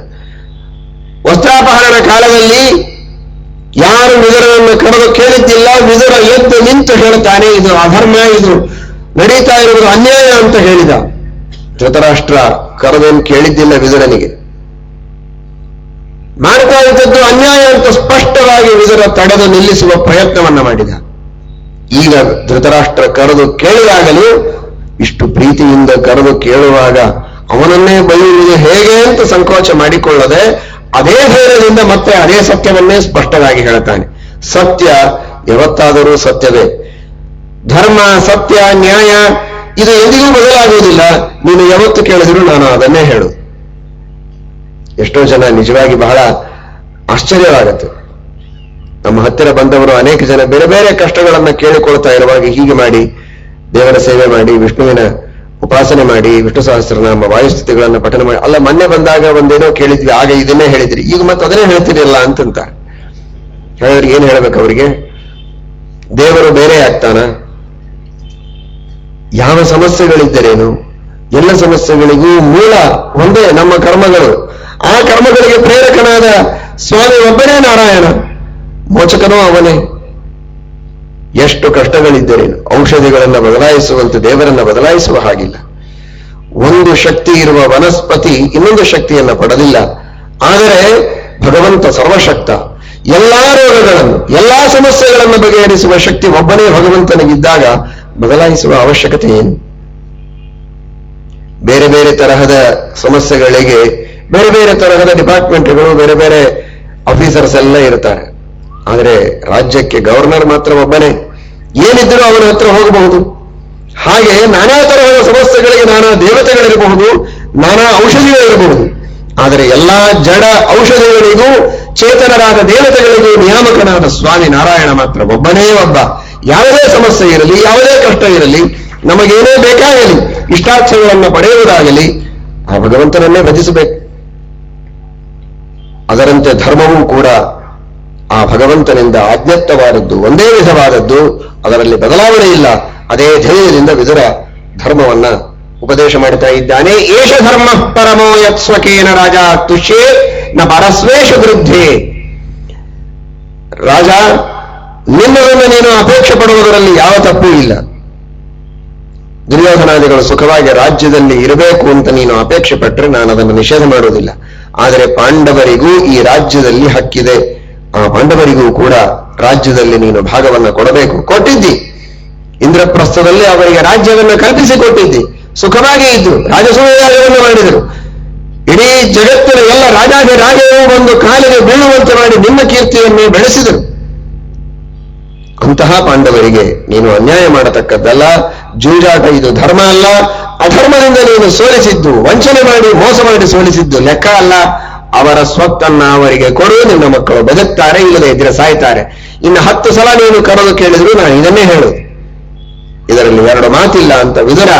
ವಸ್ತ್ರಾಪಹರಣ ಕಾಲದಲ್ಲಿ ಯಾರು ವಿದುರನನ್ನು ಕರೆದು ಕೇಳಿದ್ದಿಲ್ಲ. ವಿದುರ ಎದ್ದು ನಿಂತು ಹೇಳ್ತಾನೆ, ಇದು ಅಧರ್ಮ, ಇದು ನಡೀತಾ ಇರುವುದು ಅನ್ಯಾಯ ಅಂತ ಹೇಳಿದ. ಧೃತರಾಷ್ಟ್ರ ಕರೆದೇನು ಕೇಳಿದ್ದಿಲ್ಲ ವಿದುರನಿಗೆ. ಮಾಡ್ತಾ ಇದ್ದದ್ದು ಅನ್ಯಾಯ ಅಂತ ಸ್ಪಷ್ಟವಾಗಿ ವಿದುರ ತಡೆದು ನಿಲ್ಲಿಸುವ ಪ್ರಯತ್ನವನ್ನ ಮಾಡಿದ. ಈಗ ಧೃತರಾಷ್ಟ್ರ ಕರೆದು ಕೇಳಿದಾಗಲೂ ಇಷ್ಟು ಪ್ರೀತಿಯಿಂದ ಕರೆದು ಕೇಳುವಾಗ ಅವನನ್ನೇ ಬೈಯುವುದು ಹೇಗೆ ಅಂತ ಸಂಕೋಚ ಮಾಡಿಕೊಳ್ಳದೆ ಅದೇ ಧೈರ್ಯದಿಂದ ಮತ್ತೆ ಅದೇ ಸತ್ಯವನ್ನೇ ಸ್ಪಷ್ಟವಾಗಿ ಹೇಳ್ತಾನೆ. ಸತ್ಯ ಯಾವತ್ತಾದರೂ ಸತ್ಯವೇ. ಧರ್ಮ, ಸತ್ಯ, ನ್ಯಾಯ ಇದು ಎಂದಿಗೂ ಬದಲಾಗುವುದಿಲ್ಲ. ನೀನು ಯಾವತ್ತು ಕೇಳಿದ್ರು ನಾನು ಅದನ್ನೇ ಹೇಳು. ಎಷ್ಟೋ ಜನ ನಿಜವಾಗಿ ಬಹಳ ಆಶ್ಚರ್ಯವಾಗತ್ತೆ. ನಮ್ಮ ಹತ್ತಿರ ಬಂದವರು ಅನೇಕ ಜನ ಬೇರೆ ಬೇರೆ ಕಷ್ಟಗಳನ್ನ ಕೇಳಿಕೊಳ್ತಾ ಇರುವಾಗ ಹೀಗೆ ಮಾಡಿ, ದೇವರ ಸೇವೆ ಮಾಡಿ, ವಿಷ್ಣುವಿನ ಉಪಾಸನೆ ಮಾಡಿ, ವಿಷ್ಣು ಸಹಸ್ರನಾಮ ವಾಯುಸ್ಥಿತಿಗಳನ್ನ ಪಠನ ಮಾಡಿ, ಅಲ್ಲ ಮೊನ್ನೆ ಬಂದಾಗ ಒಂದೇನೋ ಕೇಳಿದ್ವಿ, ಆಗ ಇದನ್ನೇ ಹೇಳಿದ್ರಿ, ಈಗ ಮತ್ತೆ ಅದನ್ನೇ ಹೇಳ್ತೀರಲ್ಲ ಅಂತಂತ ಹೇಳಿದ್ರೆ ಏನ್ ಹೇಳ್ಬೇಕು ಅವರಿಗೆ? ದೇವರು ಬೇರೆ ಆಗ್ತಾನ? ಯಾವ ಸಮಸ್ಯೆಗಳಿದ್ದರೇನು? ಎಲ್ಲ ಸಮಸ್ಯೆಗಳಿಗೂ ಮೂಲ ಒಂದೇ, ನಮ್ಮ ಕರ್ಮಗಳು. ಆ ಕರ್ಮಗಳಿಗೆ ಪ್ರೇರಕನಾದ ಸ್ವಾಮಿ ಒಬ್ಬನೇ ನಾರಾಯಣ, ಮೋಚಕನೂ ಅವನೇ. ಎಷ್ಟು ಕಷ್ಟಗಳಿದ್ದರೇನು? ಔಷಧಿಗಳನ್ನು ಬದಲಾಯಿಸುವಂತೆ ದೇವರನ್ನ ಬದಲಾಯಿಸುವ ಹಾಗಿಲ್ಲ. ಒಂದು ಶಕ್ತಿ ಇರುವ ವನಸ್ಪತಿ ಇನ್ನೊಂದು ಶಕ್ತಿಯನ್ನ ಪಡೆದಿಲ್ಲ. ಆದರೆ ಭಗವಂತ ಸರ್ವಶಕ್ತ. ಎಲ್ಲಾ ರೋಗಗಳನ್ನು, ಎಲ್ಲಾ ಸಮಸ್ಯೆಗಳನ್ನು ಬಗೆಹರಿಸುವ ಶಕ್ತಿ ಒಬ್ಬನೇ ಭಗವಂತನಿಗಿದ್ದಾಗ ಬದಲಾಯಿಸುವ ಅವಶ್ಯಕತೆ ಏನು? ಬೇರೆ ಬೇರೆ ತರಹದ ಸಮಸ್ಯೆಗಳಿಗೆ ಬೇರೆ ಬೇರೆ ತರಹದ ಡಿಪಾರ್ಟ್ಮೆಂಟ್ಗಳು, ಬೇರೆ ಬೇರೆ ಆಫೀಸರ್ಸ್ ಎಲ್ಲ ಇರ್ತಾರೆ. ಆದರೆ ರಾಜ್ಯಕ್ಕೆ ಗವರ್ನರ್ ಮಾತ್ರ ಒಬ್ಬನೇ. ಏನಿದ್ದರೂ ಅವನ ಹತ್ರ ಹೋಗಬಹುದು. ಹಾಗೆ ನಾನಾ ತರಹದ ಸಮಸ್ಯೆಗಳಿಗೆ ನಾನಾ ದೇವತೆಗಳಿರಬಹುದು, ನಾನಾ ಔಷಧಿಗಳಿರಬಹುದು. ಆದರೆ ಎಲ್ಲಾ ಜಡ ಔಷಧಿಗಳಿಗೂ ಚೇತನರಾದ ದೇವತೆಗಳಿಗೂ ನಿಯಾಮಕನಾದ ಸ್ವಾಮಿ ನಾರಾಯಣ ಮಾತ್ರ ಒಬ್ಬನೇ ಒಬ್ಬ. ಯಾವುದೇ ಸಮಸ್ಯೆ ಇರಲಿ, ಯಾವುದೇ ಕಷ್ಟ ಇರಲಿ, ನಮಗೇನೇ ಬೇಕಾಗಲಿ, ಇಷ್ಟಾರ್ಥಗಳನ್ನು ಪಡೆಯುವುದಾಗಲಿ ಆ ಭಗವಂತನನ್ನೇ ಭಜಿಸಬೇಕು. ಅದರಂತೆ ಧರ್ಮವೂ ಕೂಡ ಆ ಭಗವಂತನಿಂದ ಆಜ್ಞಪ್ತವಾದದ್ದು, ಒಂದೇ ವಿಧವಾದದ್ದು, ಅದರಲ್ಲಿ ಬದಲಾವಣೆ ಇಲ್ಲ. ಅದೇ ಧೈರ್ಯದಿಂದ ವಿದುರ ಧರ್ಮವನ್ನ ಉಪದೇಶ ಮಾಡುತ್ತಾ ಇದ್ದಾನೆ. ಏಷ ಧರ್ಮ ಪರಮೋ ಯತ್ ಸ್ವಕೇನ ರಾಜ ತುಷ್ಯೇ ನ ಪರಸ್ವೇಷ ವೃದ್ಧೇ. ರಾಜ, ನಿನ್ನದನ್ನು ನೀನು ಅಪೇಕ್ಷೆ ಪಡುವುದರಲ್ಲಿ ಯಾವ ತಪ್ಪೂ ಇಲ್ಲ. ದುರ್ಯೋಧನಾದಿಗಳು ಸುಖವಾಗಿ ರಾಜ್ಯದಲ್ಲಿ ಇರಬೇಕು ಅಂತ ನೀನು ಅಪೇಕ್ಷೆ ಪಟ್ಟರೆ ನಾನು ಅದನ್ನು ನಿಷೇಧ ಮಾಡುವುದಿಲ್ಲ. ಆದರೆ ಪಾಂಡವರಿಗೂ ಈ ರಾಜ್ಯದಲ್ಲಿ ಹಕ್ಕಿದೆ. ಆ ಪಾಂಡವರಿಗೂ ಕೂಡ ರಾಜ್ಯದಲ್ಲಿ ನೀನು ಭಾಗವನ್ನ ಕೊಡಬೇಕು. ಕೊಟ್ಟಿದ್ದಿ. ಇಂದ್ರಪ್ರಸ್ಥದಲ್ಲಿ ಅವರಿಗೆ ರಾಜ್ಯವನ್ನು ಕಲ್ಪಿಸಿಕೊಟ್ಟಿದ್ದಿ. ಸುಖವಾಗಿ ಇದ್ರು, ರಾಜಸೂಯಾಗವನ್ನು ಮಾಡಿದರು. ಇಡೀ ಜಗತ್ತಿನ ಎಲ್ಲ ರಾಜರೂ ಒಂದು ಕಾಲಿಗೆ ಬೀಳುವಂತೆ ಮಾಡಿ ನಿನ್ನ ಕೀರ್ತಿಯನ್ನು ಬೆಳೆಸಿದರು. ಅಂತಹ ಪಾಂಡವರಿಗೆ ನೀನು ಅನ್ಯಾಯ ಮಾಡತಕ್ಕದ್ದಲ್ಲ. ಜೂಜಾಟ ಇದು ಧರ್ಮ ಅಲ್ಲ. ಅಧರ್ಮದಿಂದ ನೀನು ಸೋಲಿಸಿದ್ದು, ವಂಚನೆ ಮಾಡಿ ಮೋಸ ಮಾಡಿ ಸೋಲಿಸಿದ್ದು ಲೆಕ್ಕ ಅಲ್ಲ. ಅವರ ಸ್ವತ್ತನ್ನ ಅವರಿಗೆ ಕೊಡು, ನಿನ್ನ ಮಕ್ಕಳು ಬದುಕ್ತಾರೆ, ಇಲ್ಲದೆ ಇದ್ರೆ ಸಾಯ್ತಾರೆ. ಇನ್ನು 10 ಸಲ ನೀನು ಕರೆದು ಕೇಳಿದ್ರು ನಾನು ಇದನ್ನೇ ಹೇಳುದು, ಇದರಲ್ಲಿ ಎರಡು ಮಾತಿಲ್ಲ ಅಂತ ವಿದುರ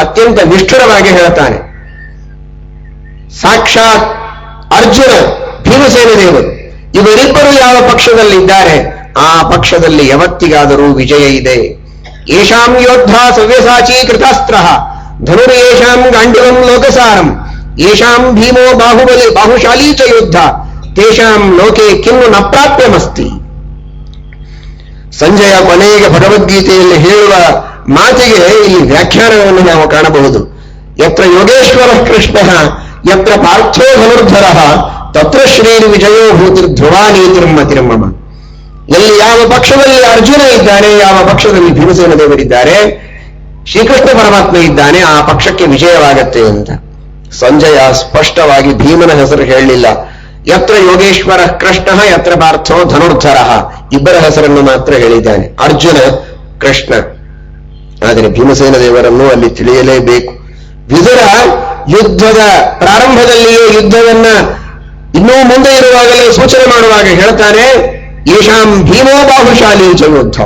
ಅತ್ಯಂತ ನಿಷ್ಠುರವಾಗಿ ಹೇಳ್ತಾನೆ. ಸಾಕ್ಷಾತ್ ಅರ್ಜುನ, ಭೀಮಸೇನ ದೇವರು ಇವರಿಬ್ಬರು ಯಾವ ಪಕ್ಷದಲ್ಲಿದ್ದಾರೆ ಆ ಪಕ್ಷದಲ್ಲಿ ಯಾವತ್ತಿಗಾದರೂ ವಿಜಯ ಇದೆ. ಯೇಷಾಂ ಯೋದ್ಧ ಸವ್ಯಸಾಚೀ ಕೃತಾಸ್ತ್ರ ಧನುರ್ಯೇಷಾಂ ಗಾಂಡಿವಂ ಲೋಕಸಾರಂ ಯೇಷಾಂ ಭೀಮೋ ಬಾಹುಶಾಲೀ ಚ ಯೋದ್ಧ ತೇಷಾಂ ಲೋಕೆ ಕಿನ್ನು ನ ಪ್ರಾಪ್ಯಮಸ್ತಿ. ಸಂಜಯ ಕೊನೆಗೆ ಭಗವದ್ಗೀತೆಯಲ್ಲಿ ಹೇಳುವ ಮಾತಿಗೆ ಇಲ್ಲಿ ವ್ಯಾಖ್ಯಾನವನ್ನು ನಾವು ಕಾಣಬಹುದು. ಯತ್ರ ಯೋಗೇಶ್ವರ ಕೃಷ್ಣ ಯತ್ರ ಪಾರ್ಥೋ ಧನುರ್ಧರ ತತ್ರ ಶ್ರೀ ವಿಜಯೋ ಭೂತಿರ್ಧ್ರುವ ನೀತಿರ್ಮತಿರ್ಮಮ. ಎಲ್ಲಿ ಯಾವ ಪಕ್ಷದಲ್ಲಿ ಅರ್ಜುನ ಇದ್ದಾನೆ, ಯಾವ ಪಕ್ಷದಲ್ಲಿ ಭೀಮಸೇನ ದೇವರಿದ್ದಾರೆ, ಶ್ರೀಕೃಷ್ಣ ಪರಮಾತ್ಮ ಇದ್ದಾನೆ, ಆ ಪಕ್ಷಕ್ಕೆ ವಿಜಯವಾಗತ್ತೆ ಅಂತ. ಸಂಜಯ ಸ್ಪಷ್ಟವಾಗಿ ಭೀಮನ ಹೆಸರು ಹೇಳಲಿಲ್ಲ. ಯತ್ರ ಯೋಗೇಶ್ವರ ಕೃಷ್ಣ ಯತ್ರ ಪಾರ್ಥೋ ಧನುರ್ಧರ, ಇಬ್ಬರ ಹೆಸರನ್ನು ಮಾತ್ರ ಹೇಳಿದ್ದಾನೆ, ಅರ್ಜುನ ಕೃಷ್ಣ. ಆದರೆ ಭೀಮಸೇನ ದೇವರನ್ನು ಅಲ್ಲಿ ತಿಳಿಯಲೇಬೇಕು. ವಿದುರ ಯುದ್ಧದ ಪ್ರಾರಂಭದಲ್ಲಿಯೇ ಯುದ್ಧವನ್ನ ಇನ್ನೂ ಮುಂದೆ ಇರುವಾಗಲೇ ಸೂಚನೆ ಮಾಡುವಾಗ ಹೇಳ್ತಾನೆ, ಯಶಾಂ ಭೀಮೋ ಬಾಹುಶಾಲಿ ಚ ಯುದ್ಧ.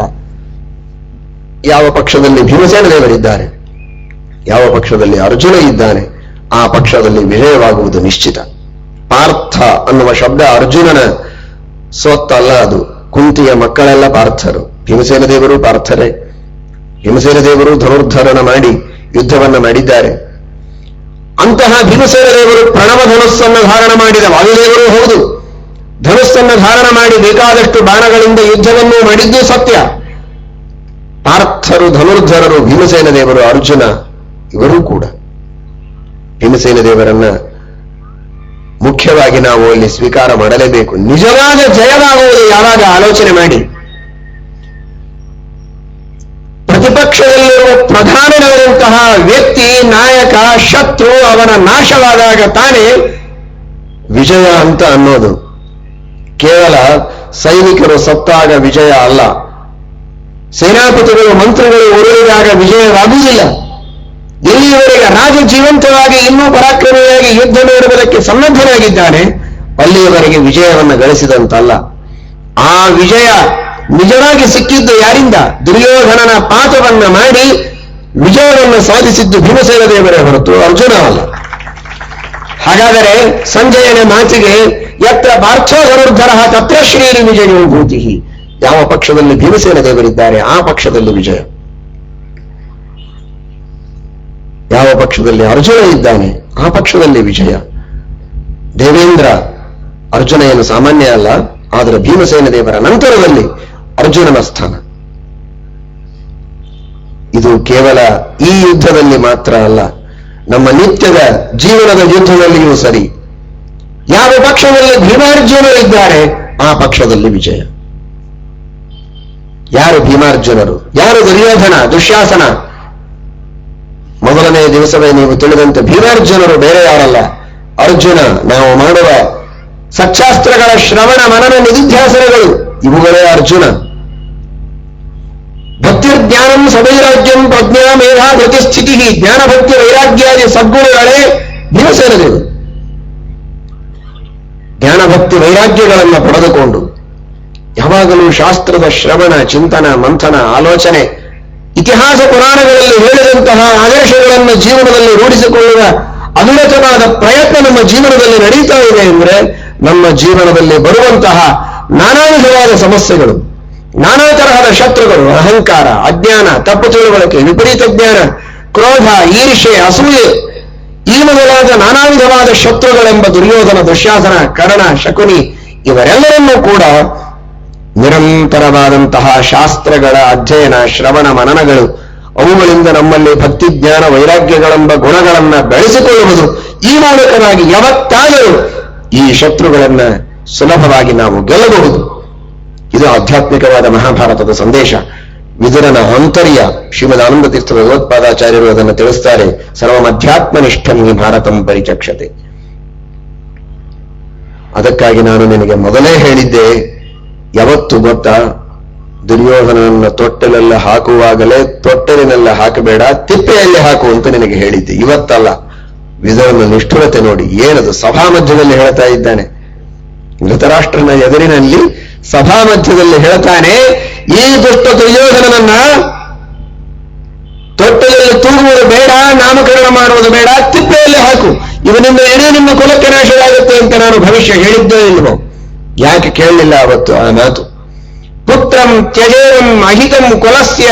ಯಾವ ಪಕ್ಷದಲ್ಲಿ ಭೀಮಸೇನ ದೇವರಿದ್ದಾರೆ, ಯಾವ ಪಕ್ಷದಲ್ಲಿ ಅರ್ಜುನ ಇದ್ದಾನೆ, ಆ ಪಕ್ಷದಲ್ಲಿ ವಿಜಯವಾಗುವುದು ನಿಶ್ಚಿತ. ಪಾರ್ಥ ಅನ್ನುವ ಶಬ್ದ ಅರ್ಜುನನ ಸ್ವತ್ತಲ್ಲ, ಅದು ಕುಂತಿಯ ಮಕ್ಕಳೆಲ್ಲ ಪಾರ್ಥರು. ಭೀಮಸೇನ ದೇವರು ಪಾರ್ಥರೇ. ಭೀಮಸೇನ ದೇವರು ಧನುರ್ಧರಣ ಮಾಡಿ ಯುದ್ಧವನ್ನ ಮಾಡಿದ್ದಾರೆ. ಅಂತಹ ಭೀಮಸೇನ ದೇವರು ಪ್ರಣವ ಧನುಸ್ಸನ್ನು ಧಾರಣ ಮಾಡಿದ ವಾಯುದೇವರು ಹೌದು. ಧನುಸ್ಸನ್ನು ಧಾರಣ ಮಾಡಿ ಬೇಕಾದಷ್ಟು ಬಾಣಗಳಿಂದ ಯುದ್ಧವನ್ನು ಮಾಡಿದ್ದು ಸತ್ಯ. ಪಾರ್ಥರು ಧನುರ್ಧರರು ಭೀಮಸೇನ ದೇವರು, ಅರ್ಜುನ ಇವರೂ ಕೂಡ. ಭೀಮಸೇನ ದೇವರನ್ನ ಮುಖ್ಯವಾಗಿ ನಾವು ಅಲ್ಲಿ ಸ್ವೀಕಾರ ಮಾಡಲೇಬೇಕು. ನಿಜವಾದ ಜಯವಾಗುವುದು ಯಾವಾಗ ಆಲೋಚನೆ ಮಾಡಿ. ಪ್ರತಿಪಕ್ಷದಲ್ಲಿರುವ ಪ್ರಧಾನನಾದಂತಹ ವ್ಯಕ್ತಿ, ನಾಯಕ, ಶತ್ರು ಅವನ ನಾಶವಾದಾಗ ತಾನೇ ವಿಜಯ ಅಂತ ಅನ್ನೋದು. ಕೇವಲ ಸೈನಿಕರು ಸತ್ತಾಗ ವಿಜಯ ಅಲ್ಲ, ಸೇನಾಪತಿಗಳು ಮಂತ್ರಿಗಳು ಉರುಳಿದಾಗ ವಿಜಯವಾಗುವುದಿಲ್ಲ. ಎಲ್ಲಿಯವರೆಗೆ ರಾಜ ಜೀವಂತವಾಗಿ ಇನ್ನೂ ಪರಾಕ್ರಮಿಯಾಗಿ ಯುದ್ಧ ಮಾಡುವುದಕ್ಕೆ ಸನ್ನದ್ಧನಾಗಿದ್ದಾನೆ, ಅಲ್ಲಿಯವರೆಗೆ ವಿಜಯವನ್ನು ಗಳಿಸಿದಂತಲ್ಲ. ಆ ವಿಜಯ ನಿಜವಾಗಿ ಸಿಕ್ಕಿದ್ದು ಯಾರಿಂದ? ದುರ್ಯೋಧನನ ಪಾತವನ್ನ ಮಾಡಿ ವಿಜಯವನ್ನು ಸಾಧಿಸಿದ್ದು ಭೀಮಸೇನ ದೇವರೇ ಹೊರತು ಅರ್ಜುನ ಅಲ್ಲ. ಹಾಗಾದರೆ ಸಂಜಯನ ಮಾತಿಗೆ ಯತ್ರ ಪಾರ್ಥೋ ಧನುರ್ಧರ ತತ್ರ ಶ್ರೀ ವಿಜಯೋಭೂತಿ, ಯಾವ ಪಕ್ಷದಲ್ಲಿ ಭೀಮಸೇನ ದೇವರಿದ್ದಾರೆ ಆ ಪಕ್ಷದಲ್ಲಿ ವಿಜಯ, ಯಾವ ಪಕ್ಷದಲ್ಲಿ ಅರ್ಜುನ ಇದ್ದಾನೆ ಆ ಪಕ್ಷದಲ್ಲಿ ವಿಜಯ. ದೇವೇಂದ್ರ ಅರ್ಜುನ ಏನು ಸಾಮಾನ್ಯ ಅಲ್ಲ, ಆದರೆ ಭೀಮಸೇನ ದೇವರ ನಂತರದಲ್ಲಿ ಅರ್ಜುನನ ಸ್ಥಾನ. ಇದು ಕೇವಲ ಈ ಯುದ್ಧದಲ್ಲಿ ಮಾತ್ರ ಅಲ್ಲ, ನಮ್ಮ ನಿತ್ಯದ ಜೀವನದ ಯುದ್ಧದಲ್ಲಿಯೂ ಸರಿ. ಯಾವ ಪಕ್ಷದಲ್ಲಿ ಭೀಮಾರ್ಜುನರು ಇದ್ದಾರೆ ಆ ಪಕ್ಷದಲ್ಲಿ ವಿಜಯ. ಯಾರು ಭೀಮಾರ್ಜುನರು, ಯಾರು ದುರ್ಯೋಧನ ದುಶ್ಯಾಸನ? ಮೊದಲನೇ ದಿವಸವೇ ನೀವು ತಿಳಿದಂತೆ ಭೀಮಾರ್ಜುನರು ಬೇರೆ ಯಾರಲ್ಲ, ಅರ್ಜುನ. ನಾವು ಮಾಡುವ ಸಚ್ಚಾಸ್ತ್ರಗಳ ಶ್ರವಣ ಮನನ ನಿಧಿಧ್ಯಾಸನಗಳು ಇವುಗಳೇ ಅರ್ಜುನ. ಭಕ್ತಿರ್ಜ್ಞಾನಂ ಸವೈರಾಗ್ಯಂ ಪ್ರಜ್ಞಾ ಮೇಧಾ ಧೃತಿಸ್ಥಿತಿ, ಜ್ಞಾನ ಭಕ್ತಿ ವೈರಾಗ್ಯಾದಿ ಸದ್ಗುಣಗಳೇ ಭೀಮಸೇನ ದೇವರು. ಜ್ಞಾನ ಭಕ್ತಿ ವೈರಾಗ್ಯಗಳನ್ನು ಪಡೆದುಕೊಂಡು ಯಾವಾಗಲೂ ಶಾಸ್ತ್ರದ ಶ್ರವಣ ಚಿಂತನ ಮಂಥನ ಆಲೋಚನೆ, ಇತಿಹಾಸ ಪುರಾಣಗಳಲ್ಲಿ ಹೇಳಿದಂತಹ ಆದರ್ಶಗಳನ್ನು ಜೀವನದಲ್ಲಿ ರೂಢಿಸಿಕೊಳ್ಳುವ ಅನುರತವಾದ ಪ್ರಯತ್ನ ನಮ್ಮ ಜೀವನದಲ್ಲಿ ನಡೀತಾ ಇದೆ ಅಂದರೆ, ನಮ್ಮ ಜೀವನದಲ್ಲಿ ಬರುವಂತಹ ನಾನಾ ವಿಧವಾದ ಸಮಸ್ಯೆಗಳು, ನಾನಾ ತರಹದ ಶತ್ರುಗಳು, ಅಹಂಕಾರ, ಅಜ್ಞಾನ, ತಪ್ಪು ತಿಳುವಳಿಕೆ, ವಿಪರೀತ ಜ್ಞಾನ, ಕ್ರೋಧ, ಈರ್ಷೆ, ಅಸೂಯೆ, ಈ ಮೊದಲಾದ ನಾನಾ ವಿಧವಾದ ಶತ್ರುಗಳೆಂಬ ದುರ್ಯೋಧನ ದುಶ್ಯಾಸನ ಕರ್ಣ ಶಕುನಿ ಇವರೆಲ್ಲರನ್ನೂ ಕೂಡ ನಿರಂತರವಾದಂತಹ ಶಾಸ್ತ್ರಗಳ ಅಧ್ಯಯನ ಶ್ರವಣ ಮನನಗಳು, ಅವುಗಳಿಂದ ನಮ್ಮಲ್ಲಿ ಭಕ್ತಿ ಜ್ಞಾನ ವೈರಾಗ್ಯಗಳೆಂಬ ಗುಣಗಳನ್ನ ಬೆಳೆಸಿಕೊಳ್ಳುವುದು, ಈ ಮೂಲಕವಾಗಿ ಯಾವತ್ತಾದರೂ ಈ ಶತ್ರುಗಳನ್ನ ಸುಲಭವಾಗಿ ನಾವು ಗೆಲ್ಲಬಹುದು. ಇದು ಆಧ್ಯಾತ್ಮಿಕವಾದ ಮಹಾಭಾರತದ ಸಂದೇಶ. ವಿದುರನ ಆಂತರ್ಯ ಶ್ರೀಮದ್ ಆನಂದ ತೀರ್ಥ ಭಗವತ್ಪಾದಾಚಾರ್ಯರು ಅದನ್ನು ತಿಳಿಸ್ತಾರೆ. ಸರ್ವಮಧ್ಯಾತ್ಮನಿಷ್ಠಂ ಈ ಭಾರತಂ ಪರಿಚಕ್ಷತೆ. ಅದಕ್ಕಾಗಿ ನಾನು ನಿನಗೆ ಮೊದಲೇ ಹೇಳಿದ್ದೆ, ಯಾವತ್ತು ಗೊತ್ತಾ, ದುರ್ಯೋಧನನ ತೊಟ್ಟಲೆಲ್ಲ ಹಾಕುವಾಗಲೇ ತೊಟ್ಟಲಿನೆಲ್ಲ ಹಾಕಬೇಡ, ತಿಪ್ಪೆಯಲ್ಲಿ ಹಾಕು ಅಂತ ನಿನಗೆ ಹೇಳಿದ್ದೆ. ಇವತ್ತಲ್ಲ. ವಿದುರನ ನಿಷ್ಠುರತೆ ನೋಡಿ, ಏನದು ಸಭಾ ಮಧ್ಯದಲ್ಲಿ ಹೇಳ್ತಾ ಇದ್ದಾನೆ. ಧೃತರಾಷ್ಟ್ರನ ಎದುರಿನಲ್ಲಿ ಸಭಾ ಮಧ್ಯದಲ್ಲಿ ಹೇಳ್ತಾನೆ, ಈ ದುಷ್ಟ ದುರ್ಯೋಧನನನ್ನ ತೊಟ್ಟಲಲ್ಲಿ ತೂಗುವುದು ಬೇಡ, ನಾಮಕರಣ ಮಾಡುವುದು ಬೇಡ, ತಿಪ್ಪೆಯಲ್ಲಿ ಹಾಕು, ಇವನಿಂದ ಇಡೀ ನಿಮ್ಮ ಕುಲಕ್ಕೆ ನಾಶವಾಗುತ್ತೆ ಅಂತ ನಾನು ಭವಿಷ್ಯ ಹೇಳಿದ್ದೇ ಇಲ್ವೋ? ಯಾಕೆ ಕೇಳಲಿಲ್ಲ ಅವತ್ತು ಆ ಮಾತು? ಪುತ್ರಂ ತ್ಯಜೇರಂ ಅಹಿತಂ ಕುಲಸ್ಯ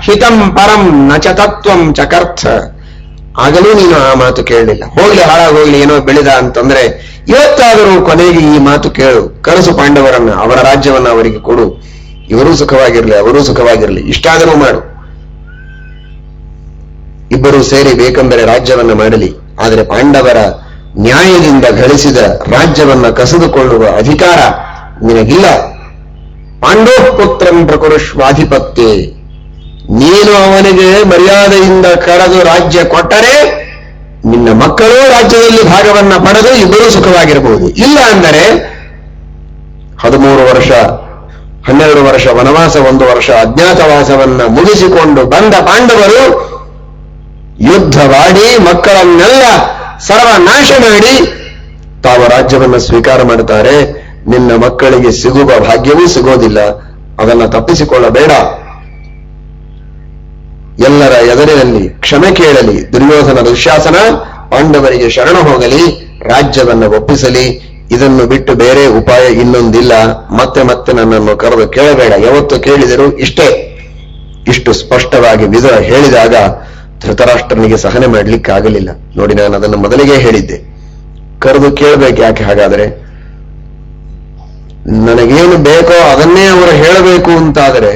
ಹಿತಂ ಪರಂ ನಚ ತತ್ವಂ ಚಕರ್ಥ. ಆಗಲೂ ನೀನು ಆ ಮಾತು ಕೇಳಲಿಲ್ಲ. ಹೋಗ್ಲಿ, ಹಾಳಾಗೋಗ್ಲಿ, ಏನೋ ಬೆಳೆದ ಅಂತಂದ್ರೆ ಇವತ್ತಾದರೂ ಕೊನೆಗೆ ಈ ಮಾತು ಕೇಳು. ಕರೆಸು ಪಾಂಡವರನ್ನ, ಅವರ ರಾಜ್ಯವನ್ನ ಅವರಿಗೆ ಕೊಡು, ಇವರೂ ಸುಖವಾಗಿರ್ಲಿ ಅವರೂ ಸುಖವಾಗಿರ್ಲಿ, ಇಷ್ಟಾದರೂ ಮಾಡು. ಇಬ್ಬರೂ ಸೇರಿ ಬೇಕೆಂದರೆ ರಾಜ್ಯವನ್ನ ಮಾಡಲಿ. ಆದರೆ ಪಾಂಡವರ ನ್ಯಾಯದಿಂದ ಗಳಿಸಿದ ರಾಜ್ಯವನ್ನ ಕಸಿದುಕೊಳ್ಳುವ ಅಧಿಕಾರ ನಿನಗಿಲ್ಲ. ಪಾಂಡೋ ಪುತ್ರಂ ಪ್ರಕುರುಷ್ವಾಧಿಪತ್ಯೆ. ನೀನು ಅವನಿಗೆ ಮರ್ಯಾದೆಯಿಂದ ಕರೆದು ರಾಜ್ಯ ಕೊಟ್ಟರೆ ನಿನ್ನ ಮಕ್ಕಳು ರಾಜ್ಯದಲ್ಲಿ ಭಾಗವನ್ನ ಪಡೆದು ಇಬ್ಬರೂ ಸುಖವಾಗಿರಬಹುದು. ಇಲ್ಲ ಅಂದರೆ 13 ವರ್ಷ 12 ವರ್ಷ ವನವಾಸ, 1 ವರ್ಷ ಅಜ್ಞಾತವಾಸವನ್ನ ಮುಗಿಸಿಕೊಂಡು ಬಂದ ಪಾಂಡವರು ಯುದ್ಧವಾಡಿ ಮಕ್ಕಳನ್ನೆಲ್ಲ ಸರ್ವನಾಶ ಮಾಡಿ ತಾವು ರಾಜ್ಯವನ್ನು ಸ್ವೀಕಾರ ಮಾಡುತ್ತಾರೆ. ನಿನ್ನ ಮಕ್ಕಳಿಗೆ ಸಿಗುವ ಭಾಗ್ಯವೂ ಸಿಗೋದಿಲ್ಲ, ಅದನ್ನು ತಪ್ಪಿಸಿಕೊಳ್ಳಬೇಡ. ಎಲ್ಲರ ಎದುರಿನಲ್ಲಿ ಕ್ಷಮೆ ಕೇಳಲಿ. ದುರ್ಯೋಧನ ದುಶ್ಯಾಸನ ಪಾಂಡವರಿಗೆ ಶರಣ ಹೋಗಲಿ, ರಾಜ್ಯವನ್ನು ಒಪ್ಪಿಸಲಿ. ಇದನ್ನು ಬಿಟ್ಟು ಬೇರೆ ಉಪಾಯ ಇನ್ನೊಂದಿಲ್ಲ. ಮತ್ತೆ ಮತ್ತೆ ನನ್ನನ್ನು ಕರೆದು ಕೇಳಬೇಡ, ಯಾವತ್ತು ಕೇಳಿದರೂ ಇಷ್ಟೇ. ಇಷ್ಟು ಸ್ಪಷ್ಟವಾಗಿ ವಿದುರ ಹೇಳಿದಾಗ ಧೃತರಾಷ್ಟ್ರನಿಗೆ ಸಹನೆ ಮಾಡಲಿಕ್ಕೆ ಆಗಲಿಲ್ಲ. ನೋಡಿ, ನಾನು ಅದನ್ನು ಮೊದಲಿಗೆ ಹೇಳಿದ್ದೆ. ಕರೆದು ಕೇಳಬೇಕು ಯಾಕೆ? ಹಾಗಾದರೆ ನನಗೇನು ಬೇಕೋ ಅದನ್ನೇ ಅವರು ಹೇಳಬೇಕು ಅಂತಾದರೆ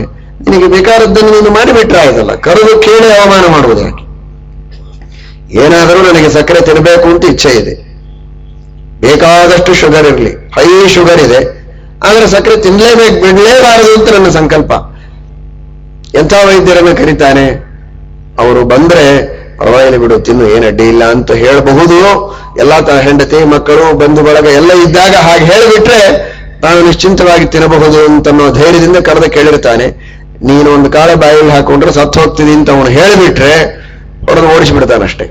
ನಿನಗೆ ಬೇಕಾದದ್ದನ್ನು ನೀನು ಮಾಡಿಬಿಟ್ರೆ ಆಯ್ತಲ್ಲ. ಕರೆದು ಕೇಳಿ ಅವಮಾನ ಮಾಡುವುದು ಯಾಕೆ? ಏನಾದರೂ ನನಗೆ ಸಕ್ಕರೆ ತಿನ್ನಬೇಕು ಅಂತ ಇಚ್ಛೆ ಇದೆ, ಬೇಕಾದಷ್ಟು ಶುಗರ್ ಇರಲಿ, ಹೈ ಶುಗರ್ ಇದೆ, ಆದರೆ ಸಕ್ಕರೆ ತಿನ್ನಲೇಬೇಕು, ಬಿಡಲೇಬಾರದು ಅಂತ ನನ್ನ ಸಂಕಲ್ಪ. ಎಂಥ ವೈದ್ಯರನ್ನು ಕರೀತಾನೆ, ಅವರು ಬಂದ್ರೆ ಪರವಾಗಿಲ್ಲ ಬಿಡು, ತಿನ್ನು, ಏನು ಅಡ್ಡಿ ಇಲ್ಲ ಅಂತ ಹೇಳಬಹುದು. ಎಲ್ಲ ಹೆಂಡತಿ ಮಕ್ಕಳು ಬಂಧು ಬಳಗ ಎಲ್ಲ ಇದ್ದಾಗ ಹಾಗೆ ಹೇಳಿಬಿಟ್ರೆ ತಾನು ನಿಶ್ಚಿಂತವಾಗಿ ತಿನ್ನಬಹುದು ಅಂತನ್ನೋ ಧೈರ್ಯದಿಂದ ಕರೆದು ಕೇಳಿರ್ತಾನೆ. ನೀನು ಒಂದು ಕಾಳ ಬಾಯಲ್ಲಿ ಹಾಕೊಂಡ್ರೆ ಸತ್ತು ಹೋಗ್ತಿದೆ ಅಂತ ಅವನು ಹೇಳಿಬಿಟ್ರೆ ಹೊಡೆದು ಓಡಿಸಿಬಿಡ್ತಾನಷ್ಟೇ.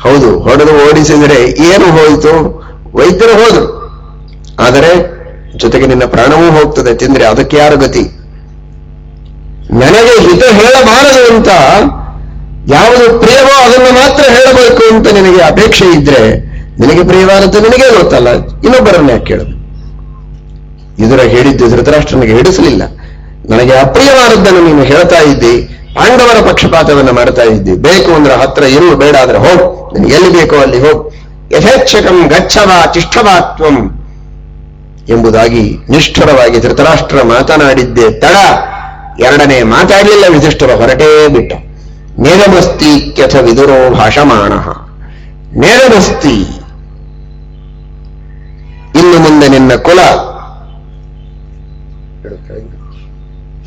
ಹೌದು, ಹೊಡೆದು ಓಡಿಸಿದರೆ ಏನು ಹೋಯಿತು? ವೈದ್ಯರು ಹೋದ್ರು, ಆದರೆ ಜೊತೆಗೆ ನಿನ್ನ ಪ್ರಾಣವೂ ಹೋಗ್ತದೆ ತಿಂದ್ರೆ. ಅದಕ್ಕೆ ಯಾರು ಗತಿ? ನನಗೆ ಹಿತ ಹೇಳಬಾರದು ಅಂತ, ಯಾವುದು ಪ್ರಿಯವೋ ಅದನ್ನು ಮಾತ್ರ ಹೇಳಬೇಕು ಅಂತ ನಿನಗೆ ಅಪೇಕ್ಷೆ ಇದ್ರೆ ನಿನಗೆ ಪ್ರಿಯವಾದದ್ದು ನಿನಗೆ ಗೊತ್ತಲ್ಲ, ಇನ್ನೊಬ್ಬರನ್ನ ಯಾಕೆ ಕೇಳಬೇಕು? ಇದರ ಹೇಳಿದ್ದು ಧೃತರಾಷ್ಟ್ರನಿಗೆ ಹಿಡಿಸಲಿಲ್ಲ. ನನಗೆ ಅಪ್ರಿಯವಾದದ್ದನ್ನು ನೀನು ಹೇಳ್ತಾ ಇದ್ದಿ, ಪಾಂಡವರ ಪಕ್ಷಪಾತವನ್ನು ಮಾಡ್ತಾ ಇದ್ದಿ. ಬೇಕು ಅಂದ್ರೆ ಹತ್ರ ಇರು, ಬೇಡ ಆದ್ರೆ ಹೋಗ್, ನಿನಗೆ ಎಲ್ಲಿ ಬೇಕೋ ಅಲ್ಲಿ ಹೋಗ್. ಯಥೇಚ್ಛಕಂ ಗಚ್ಚವ ತಿಷ್ಠವಾತ್ವಂ ಎಂಬುದಾಗಿ ನಿಷ್ಠುರವಾಗಿ ಧೃತರಾಷ್ಟ್ರ ಮಾತನಾಡಿದ್ದೇ ತಡ. ಎರಡನೇ ಮಾತಾಡಲಿಲ್ಲ ಯುಧಿಷ್ಠಿರ, ಹೊರಟೇ ಬಿಟ್ಟ. ನೇರಮಸ್ತೀತ್ಯಥ ವಿದುರೋ ಭಾಷಮಾಣ. ನೇರಮಸ್ತಿ, ಇನ್ನು ಮುಂದೆ ನಿನ್ನ ಕುಲ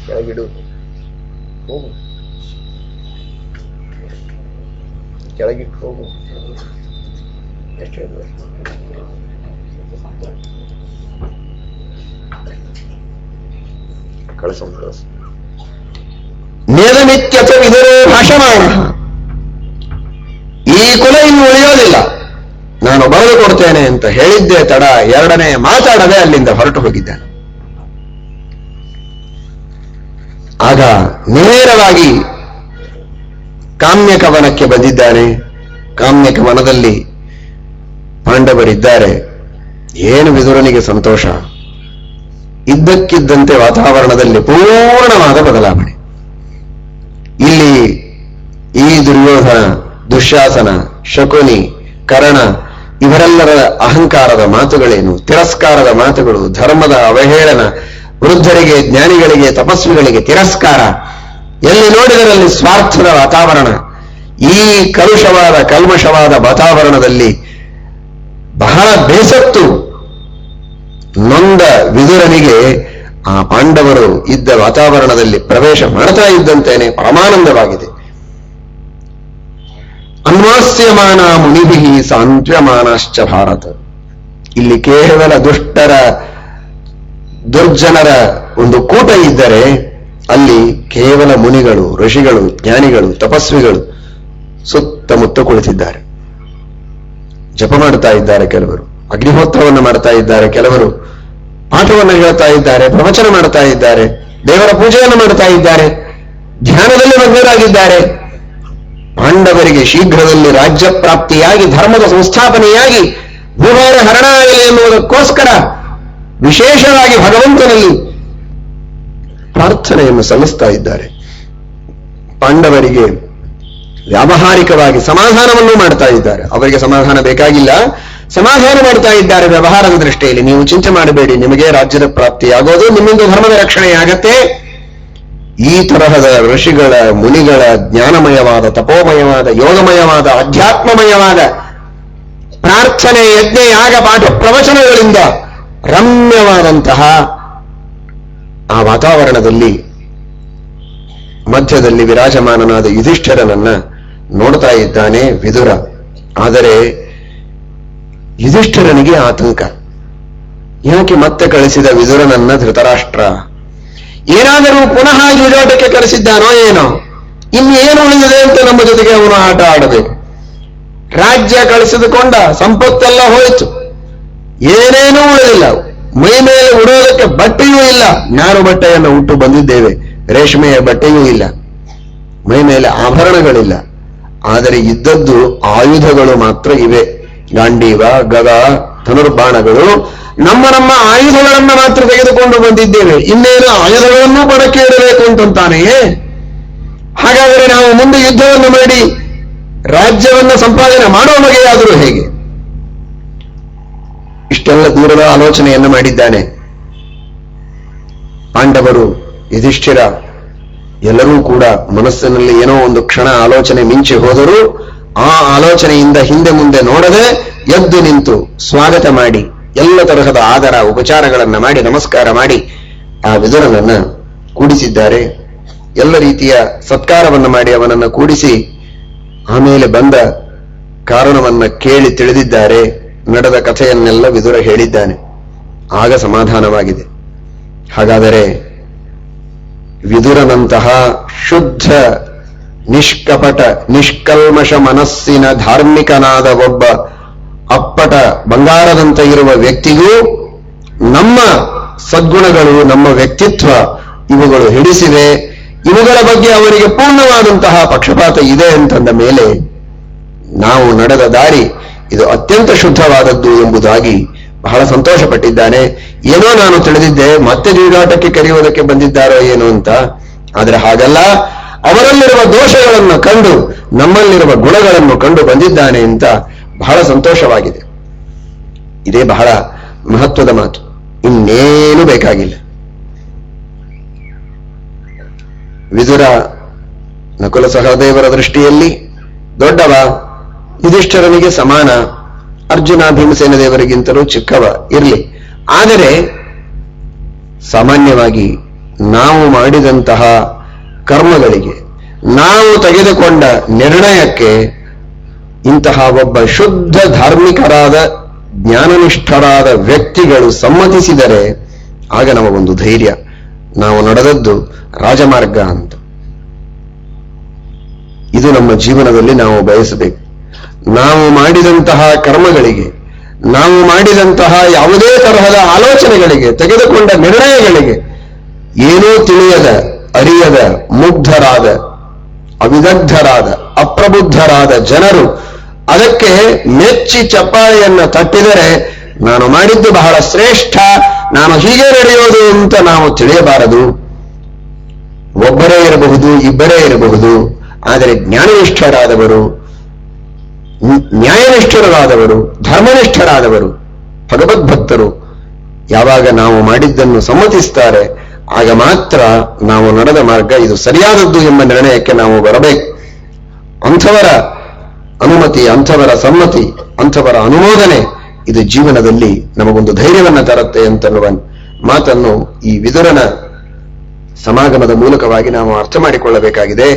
ಕೆಳಗಿಡು, ಹೋಗು, ಕೆಳಗಿಟ್ಟು ಹೋಗು. ಕಳಸ ನೇರಮಿತ್ಯಥ ವಿದುರೋ ಭಾಷಮಾಣ. ಈ ಕುಲ ಇನ್ನು ಉಳಿಯೋದಿಲ್ಲ, ನಾನು ಬರೆದು ಕೊಡ್ತೇನೆ ಅಂತ ಹೇಳಿದ್ದೇ ತಡ. ಎರಡನೇ ಮಾತಾಡದೆ ಅಲ್ಲಿಂದ ಹೊರಟು ಹೋಗಿದ್ದಾನೆ. ಆಗ ನೇರವಾಗಿ ಕಾಮ್ಯಕವನಕ್ಕೆ ಬಂದಿದ್ದಾನೆ. ಕಾಮ್ಯಕವನದಲ್ಲಿ ಪಾಂಡವರಿದ್ದಾರೆ. ಏನು ವಿದುರನಿಗೆ ಸಂತೋಷ! ಇದ್ದಕ್ಕಿದ್ದಂತೆ ವಾತಾವರಣದಲ್ಲಿ ಪೂರ್ಣವಾದ ಬದಲಾವಣೆ. ಇಲ್ಲಿ ಈ ದುರ್ಯೋಧನ, ದುಶ್ಯಾಸನ, ಶಕುನಿ, ಕರ್ಣ ಇವರೆಲ್ಲರ ಅಹಂಕಾರದ ಮಾತುಗಳೇನು, ತಿರಸ್ಕಾರದ ಮಾತುಗಳು, ಧರ್ಮದ ಅವಹೇಳನ, ವೃದ್ಧರಿಗೆ, ಜ್ಞಾನಿಗಳಿಗೆ, ತಪಸ್ವಿಗಳಿಗೆ ತಿರಸ್ಕಾರ, ಎಲ್ಲಿ ನೋಡಿದರಲ್ಲಿ ಸ್ವಾರ್ಥದ ವಾತಾವರಣ. ಈ ಕಲುಷವಾದ ಕಲ್ಮಶವಾದ ವಾತಾವರಣದಲ್ಲಿ ಬಹಳ ಬೇಸತ್ತು ನೊಂದ ವಿದುರನಿಗೆ ಆ ಪಾಂಡವರು ಇದ್ದ ವಾತಾವರಣದಲ್ಲಿ ಪ್ರವೇಶ ಮಾಡ್ತಾ ಇದ್ದಂತೇನೆ ಪರಮಾನಂದವಾಗಿದೆ. ಅನ್ವಾಸ್ಯಮಾನ ಮುನಿಭಿಃ ಸಾಂತ್ವ್ಯಮಾನಶ್ಚ ಭಾರತ. ಇಲ್ಲಿ ಕೇವಲ ದುಷ್ಟರ ದುರ್ಜನರ ಒಂದು ಕೂಟ ಇದ್ದರೆ ಅಲ್ಲಿ ಕೇವಲ ಮುನಿಗಳು, ಋಷಿಗಳು, ಜ್ಞಾನಿಗಳು, ತಪಸ್ವಿಗಳು ಸುತ್ತಮುತ್ತ ಕುಳಿತಿದ್ದಾರೆ. ಜಪ ಮಾಡ್ತಾ ಇದ್ದಾರೆ ಕೆಲವರು, ಅಗ್ನಿಹೋತ್ರವನ್ನು ಮಾಡ್ತಾ ಇದ್ದಾರೆ ಕೆಲವರು, ಪಾಠವನ್ನು ಹೇಳ್ತಾ ಇದ್ದಾರೆ, ಪ್ರವಚನ ಮಾಡ್ತಾ ಇದ್ದಾರೆ, ದೇವರ ಪೂಜೆಯನ್ನು ಮಾಡ್ತಾ ಇದ್ದಾರೆ, ಧ್ಯಾನದಲ್ಲಿ ಮಗ್ನರಾಗಿದ್ದಾರೆ. ಪಾಂಡವರಿಗೆ ಶೀಘ್ರದಲ್ಲಿ ರಾಜ್ಯ ಪ್ರಾಪ್ತಿಯಾಗಿ ಧರ್ಮದ ಸಂಸ್ಥಾಪನೆಯಾಗಿ ಭೂಭಾರ ಹರಣ ಆಗಲಿ ಎನ್ನುವುದಕ್ಕೋಸ್ಕರ ವಿಶೇಷವಾಗಿ ಭಗವಂತನಲ್ಲಿ ಪ್ರಾರ್ಥನೆಯನ್ನು ಸಲ್ಲಿಸ್ತಾ ಇದ್ದಾರೆ. ಪಾಂಡವರಿಗೆ ವ್ಯಾವಹಾರಿಕವಾಗಿ ಸಮಾಧಾನವನ್ನು ಮಾಡ್ತಾ ಇದ್ದಾರೆ. ಅವರಿಗೆ ಸಮಾಧಾನ ಬೇಕಾಗಿಲ್ಲ, ಸಮಾಧಾನ ಮಾಡ್ತಾ ಇದ್ದಾರೆ ವ್ಯವಹಾರದ ದೃಷ್ಟಿಯಲ್ಲಿ. ನೀವು ಚಿಂತೆ ಮಾಡಬೇಡಿ, ನಿಮಗೆ ರಾಜ್ಯದ ಪ್ರಾಪ್ತಿಯಾಗೋದು, ನಿಮ್ಮಿಂದ ಧರ್ಮದ ರಕ್ಷಣೆಯಾಗತ್ತೆ. ಈ ತರಹದ ಋಷಿಗಳ, ಮುನಿಗಳ ಜ್ಞಾನಮಯವಾದ, ತಪೋಮಯವಾದ, ಯೋಗಮಯವಾದ, ಅಧ್ಯಾತ್ಮಮಯವಾದ ಪ್ರಾರ್ಥನೆ, ಯಜ್ಞ, ಯಾಗ, ಪಾಠ, ಪ್ರವಚನಗಳಿಂದ ರಮ್ಯವಾದಂತಹ ಆ ವಾತಾವರಣದಲ್ಲಿ ಮಧ್ಯದಲ್ಲಿ ವಿರಾಜಮಾನನಾದ ಯುಧಿಷ್ಠಿರನನ್ನ ನೋಡ್ತಾ ಇದ್ದಾನೆ ವಿದುರ. ಆದರೆ ಯುಧಿಷ್ಠಿರನಿಗೆ ಆತಂಕ. ಯಾಕೆ ಮತ್ತೆ ಕಳಿಸಿದ ವಿದುರನನ್ನ ಧೃತರಾಷ್ಟ್ರ? ಏನಾದರೂ ಪುನಃ ಜೂಜಾಟಕ್ಕೆ ಕರೆಸಿದ್ದಾನೋ ಏನೋ? ಇನ್ನೇನು ಉಳಿದಿದೆ ಅಂತ ನಮ್ಮ ಜೊತೆಗೆ ಅವನು ಆಟ ಆಡಬೇಕು. ರಾಜ್ಯ ಕಳಿಸಿದುಕೊಂಡ, ಸಂಪತ್ತೆಲ್ಲ ಹೋಯಿತು, ಏನೇನೂ ಉಳಿದಿಲ್ಲ. ಮೈ ಮೇಲೆ ಉಡೋದಕ್ಕೆ ಬಟ್ಟೆಯೂ ಇಲ್ಲ. ನಾರು ಬಟ್ಟೆಯನ್ನು ಉಟ್ಟು ಬಂದಿದ್ದೇವೆ, ರೇಷ್ಮೆಯ ಬಟ್ಟೆಯೂ ಇಲ್ಲ, ಮೈ ಮೇಲೆ ಆಭರಣಗಳಿಲ್ಲ. ಆದರೆ ಇದ್ದದ್ದು ಆಯುಧಗಳು ಮಾತ್ರ ಇವೆ. ಗಾಂಡೀವ, ಗದ, ಧನುರ್ಬಾಣಗಳು. ನಮ್ಮ ನಮ್ಮ ಆಯುಧಗಳನ್ನು ಮಾತ್ರ ತೆಗೆದುಕೊಂಡು ಬಂದಿದ್ದೇವೆ. ಇನ್ನೇನು ಆಯುಧಗಳನ್ನು ಪಡಕ್ಕೆ ಇಡಬೇಕು ಅಂತಂತಾನೆಯೇ? ಹಾಗಾದರೆ ನಾವು ಮುಂದೆ ಯುದ್ಧವನ್ನು ಮಾಡಿ ರಾಜ್ಯವನ್ನು ಸಂಪಾದನೆ ಮಾಡುವ ಬಗೆಯಾದರೂ ಹೇಗೆ? ಇಷ್ಟೆಲ್ಲ ದೂರದ ಆಲೋಚನೆಯನ್ನು ಮಾಡಿದ್ದಾನೆ. ಪಾಂಡವರು, ಯುಧಿಷ್ಠಿರ ಎಲ್ಲರೂ ಕೂಡ ಮನಸ್ಸಿನಲ್ಲಿ ಏನೋ ಒಂದು ಕ್ಷಣ ಆಲೋಚನೆ ಮಿಂಚಿ ಹೋದರೂ ಆ ಆಲೋಚನೆಯಿಂದ ಹಿಂದೆ ಮುಂದೆ ನೋಡದೆ ಎದ್ದು ನಿಂತು ಸ್ವಾಗತ ಮಾಡಿ ಎಲ್ಲ ತರಹದ ಆದರ ಉಪಚಾರಗಳನ್ನ ಮಾಡಿ ನಮಸ್ಕಾರ ಮಾಡಿ ಆ ವಿದುರನನ್ನ ಕೂಡಿಸಿದ್ದಾರೆ. ಎಲ್ಲ ರೀತಿಯ ಸತ್ಕಾರವನ್ನು ಮಾಡಿ ಅವನನ್ನು ಕೂಡಿಸಿ ಆಮೇಲೆ ಬಂದ ಕಾರಣವನ್ನ ಕೇಳಿ ತಿಳಿದಿದ್ದಾರೆ. ನಡೆದ ಕಥೆಯನ್ನೆಲ್ಲ ವಿದುರ ಹೇಳಿದ್ದಾನೆ. ಆಗ ಸಮಾಧಾನವಾಗಿದೆ. ಹಾಗಾದರೆ ವಿದುರನಂತಹ ಶುದ್ಧ, ನಿಷ್ಕಪಟ, ನಿಷ್ಕಲ್ಮಶ ಮನಸ್ಸಿನ ಧಾರ್ಮಿಕನಾದ ಒಬ್ಬ ಅಪ್ಪಟ ಬಂಗಾರದಂತ ಇರುವ ವ್ಯಕ್ತಿಗೂ ನಮ್ಮ ಸದ್ಗುಣಗಳು, ನಮ್ಮ ವ್ಯಕ್ತಿತ್ವ ಇವುಗಳು ಹಿಡಿಸಿವೆ. ಇವುಗಳ ಬಗ್ಗೆ ಅವರಿಗೆ ಪೂರ್ಣವಾದಂತಹ ಪಕ್ಷಪಾತ ಇದೆ ಅಂತಂದ ಮೇಲೆ ನಾವು ನಡೆದ ದಾರಿ ಇದು ಅತ್ಯಂತ ಶುದ್ಧವಾದದ್ದು ಎಂಬುದಾಗಿ ಬಹಳ ಸಂತೋಷಪಟ್ಟಿದ್ದಾನೆ. ಏನೋ ನಾನು ತಿಳಿದಿದ್ದೆ ಮತ್ತೆ ಜೂಜಾಟಕ್ಕೆ ಕರೆಯುವುದಕ್ಕೆ ಬಂದಿದ್ದಾರೋ ಏನು ಅಂತ. ಆದರೆ ಹಾಗಲ್ಲ, ಅವರಲ್ಲಿರುವ ದೋಷಗಳನ್ನು ಕಂಡು ನಮ್ಮಲ್ಲಿರುವ ಗುಣಗಳನ್ನು ಕಂಡು ಬಂದಿದ್ದಾನೆ ಅಂತ ಬಹಳ ಸಂತೋಷವಾಗಿದೆ. ಇದೇ ಬಹಳ ಮಹತ್ವದ ಮಾತು. ಇನ್ನೇನು ಬೇಕಾಗಿಲ್ಲ. ವಿದುರ ನಕುಲ ಸಹದೇವರ ದೃಷ್ಟಿಯಲ್ಲಿ ದೊಡ್ಡವ, ಯುಧಿಷ್ಠಿರನಿಗೆ ಸಮಾನ, ಅರ್ಜುನ ಭೀಮಸೇನ ದೇವರಿಗಿಂತಲೂ ಚಿಕ್ಕವ ಇರಲಿ. ಆದರೆ ಸಾಮಾನ್ಯವಾಗಿ ನಾವು ಮಾಡಿದಂತಹ ಕರ್ಮಗಳಿಗೆ, ನಾವು ತೆಗೆದುಕೊಂಡ ನಿರ್ಣಯಕ್ಕೆ ಇಂತಹ ಒಬ್ಬ ಶುದ್ಧ ಧಾರ್ಮಿಕರಾದ ಜ್ಞಾನನಿಷ್ಠರಾದ ವ್ಯಕ್ತಿಗಳು ಸಮ್ಮತಿಸಿದರೆ ಆಗ ನಮಗೊಂದು ಧೈರ್ಯ. ನಾವು ನಡೆದದ್ದು ರಾಜಮಾರ್ಗ ಅಂತ. ಇದು ನಮ್ಮ ಜೀವನದಲ್ಲಿ ನಾವು ಬಯಸಬೇಕು. ನಾವು ಮಾಡಿದಂತಹ ಕರ್ಮಗಳಿಗೆ, ನಾವು ಮಾಡಿದಂತಹ ಯಾವುದೇ ತರಹದ ಆಲೋಚನೆಗಳಿಗೆ, ತೆಗೆದುಕೊಂಡ ನಿರ್ಣಯಗಳಿಗೆ ಏನೂ ತಿಳಿಯದ, ಅರಿಯದ, ಮುಗ್ಧರಾದ, ಅವಿದಗ್ಧರಾದ, ಅಪ್ರಬುದ್ಧರಾದ ಜನರು ಅದಕ್ಕೆ ಮೆಚ್ಚಿ ಚಪ್ಪಾಳೆಯನ್ನ ತಟ್ಟಿದರೆ ನಾನು ಮಾಡಿದ್ದು ಬಹಳ ಶ್ರೇಷ್ಠ, ನಾನು ಹೀಗೆ ನಡೆಯೋದು ಅಂತ ನಾವು ತಿಳಿಯಬಾರದು. ಒಬ್ಬರೇ ಇರಬಹುದು, ಇಬ್ಬರೇ ಇರಬಹುದು, ಆದರೆ ಜ್ಞಾನನಿಷ್ಠರಾದವರು, ನ್ಯಾಯನಿಷ್ಠರಾದವರು, ಧರ್ಮನಿಷ್ಠರಾದವರು, ಭಗವದ್ಭಕ್ತರು ಯಾವಾಗ ನಾವು ಮಾಡಿದ್ದನ್ನು ಸಮ್ಮತಿಸ್ತಾರೆ ಆಗ ಮಾತ್ರ ನಾವು ನಡೆದ ಮಾರ್ಗ ಇದು ಸರಿಯಾದದ್ದು ಎಂಬ ನಿರ್ಣಯಕ್ಕೆ ನಾವು ಬರಬೇಕು. ಅಂಥವರ ಅನುಮತಿ, ಅಂಥವರ ಸಮ್ಮತಿ, ಅಂಥವರ ಅನುಮೋದನೆ ಇದು ಜೀವನದಲ್ಲಿ ನಮಗೊಂದು ಧೈರ್ಯವನ್ನು ತರುತ್ತೆ ಅಂತನ್ನುವ ಮಾತನ್ನು ಈ ವಿದುರನ ಸಮಾಗಮದ ಮೂಲಕವಾಗಿ ನಾವು ಅರ್ಥ ಮಾಡಿಕೊಳ್ಳಬೇಕಾಗಿದೆ.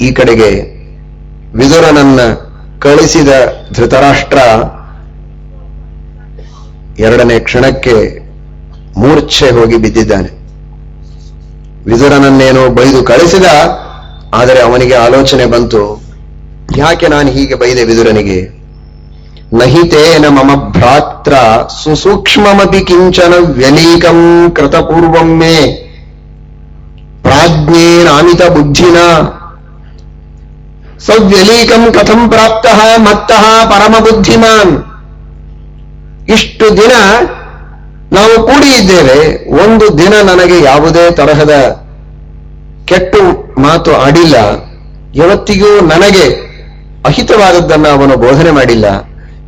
ಈ ಕಡೆಗೆ ವಿದುರನನ್ನ ಕಳಿಸಿದ ಧೃತರಾಷ್ಟ್ರ ಎರಡನೇ ಕ್ಷಣಕ್ಕೆ ಮೂರ್ಛೆ ಹೋಗಿ ಬಿದ್ದಿದ್ದಾನೆ. ವಿದುರನನ್ನೇನೋ ಬೈದು ಕಳಿಸಿದ, ಆದರೆ ಅವನಿಗೆ ಆಲೋಚನೆ ಬಂತು, ಯಾಕೆ ನಾನು ಹೀಗೆ ಬೈದೆ ವಿದುರನಿಗೆ? ನಹಿತೇನ ಮಮ ಭ್ರಾತ್ರ ಸುಸೂಕ್ಷ್ಮಮಪಿ ಕಿಂಚನ ವ್ಯಲೀಕಂ ಕೃತಪೂರ್ವಂ ಮೇ ಪ್ರಾಜ್ಞೇನಾಮಿತ ಬುದ್ಧಿನ ಸವ್ಯಲೀಕಂ ಕಥಂ ಪ್ರಾಪ್ತಃ ಮತ್ತಃ ಪರಮ ಬುದ್ಧಿಮಾನ್. ಇಷ್ಟು ದಿನ ನಾವು ಕೂಡಿ ಇದ್ದೇವೆ, ಒಂದು ದಿನ ನನಗೆ ಯಾವುದೇ ತರಹದ ಕೆಟ್ಟು ಮಾತು ಆಡಿಲ್ಲ, ಯಾವತ್ತಿಗೂ ನನಗೆ ಅಹಿತವಾದದ್ದನ್ನು ಅವನು ಬೋಧನೆ ಮಾಡಿಲ್ಲ,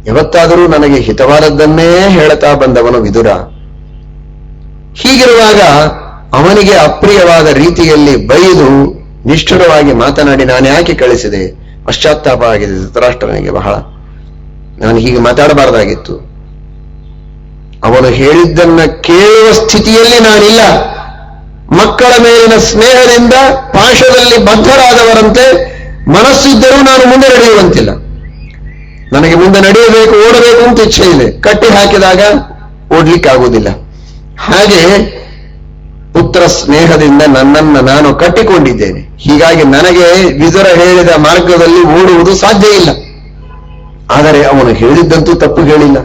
ಯಾವತ್ತಾದರೂ ನನಗೆ ಹಿತವಾದದ್ದನ್ನೇ ಹೇಳುತ್ತಾ ಬಂದವನು ವಿದುರ. ಹೀಗಿರುವಾಗ ಅವನಿಗೆ ಅಪ್ರಿಯವಾದ ರೀತಿಯಲ್ಲಿ ಬೈದು ನಿಷ್ಠುರವಾಗಿ ಮಾತನಾಡಿ ನಾನು ಯಾಕೆ ಕಳಿಸಿದೆ? ಪಶ್ಚಾತ್ತಾಪ ಆಗಿದೆ ಧೃತರಾಷ್ಟ್ರನಿಗೆ ಬಹಳ. ನಾನು ಹೀಗೆ ಮಾತಾಡಬಾರದಾಗಿತ್ತು. ಅವನು ಹೇಳಿದ್ದನ್ನ ಕೇಳುವ ಸ್ಥಿತಿಯಲ್ಲಿ ನಾನಿಲ್ಲ. ಮಕ್ಕಳ ಮೇಲಿನ ಸ್ನೇಹದಿಂದ ಪಾಶದಲ್ಲಿ ಬದ್ಧರಾದವರಂತೆ ಮನಸ್ಸಿದ್ದರೂ ನಾನು ಮುಂದೆ ನಡೆಯುವಂತಿಲ್ಲ. ನನಗೆ ಮುಂದೆ ನಡೆಯಬೇಕು, ಓಡಬೇಕು ಅಂತ ಇಚ್ಛೆ ಇದೆ. ಕಟ್ಟಿ ಹಾಕಿದಾಗ ಓಡ್ಲಿಕ್ಕಾಗುವುದಿಲ್ಲ. ಹಾಗೆ ಪುತ್ರ ಸ್ನೇಹದಿಂದ ನನ್ನನ್ನು ನಾನು ಕಟ್ಟಿಕೊಂಡಿದ್ದೇನೆ. ಹೀಗಾಗಿ ನನಗೆ ವಿದುರ ಹೇಳಿದ ಮಾರ್ಗದಲ್ಲಿ ಓಡುವುದು ಸಾಧ್ಯ ಇಲ್ಲ. ಆದರೆ ಅವನು ಹೇಳಿದ್ದಂತೂ ತಪ್ಪು ಹೇಳಿಲ್ಲ.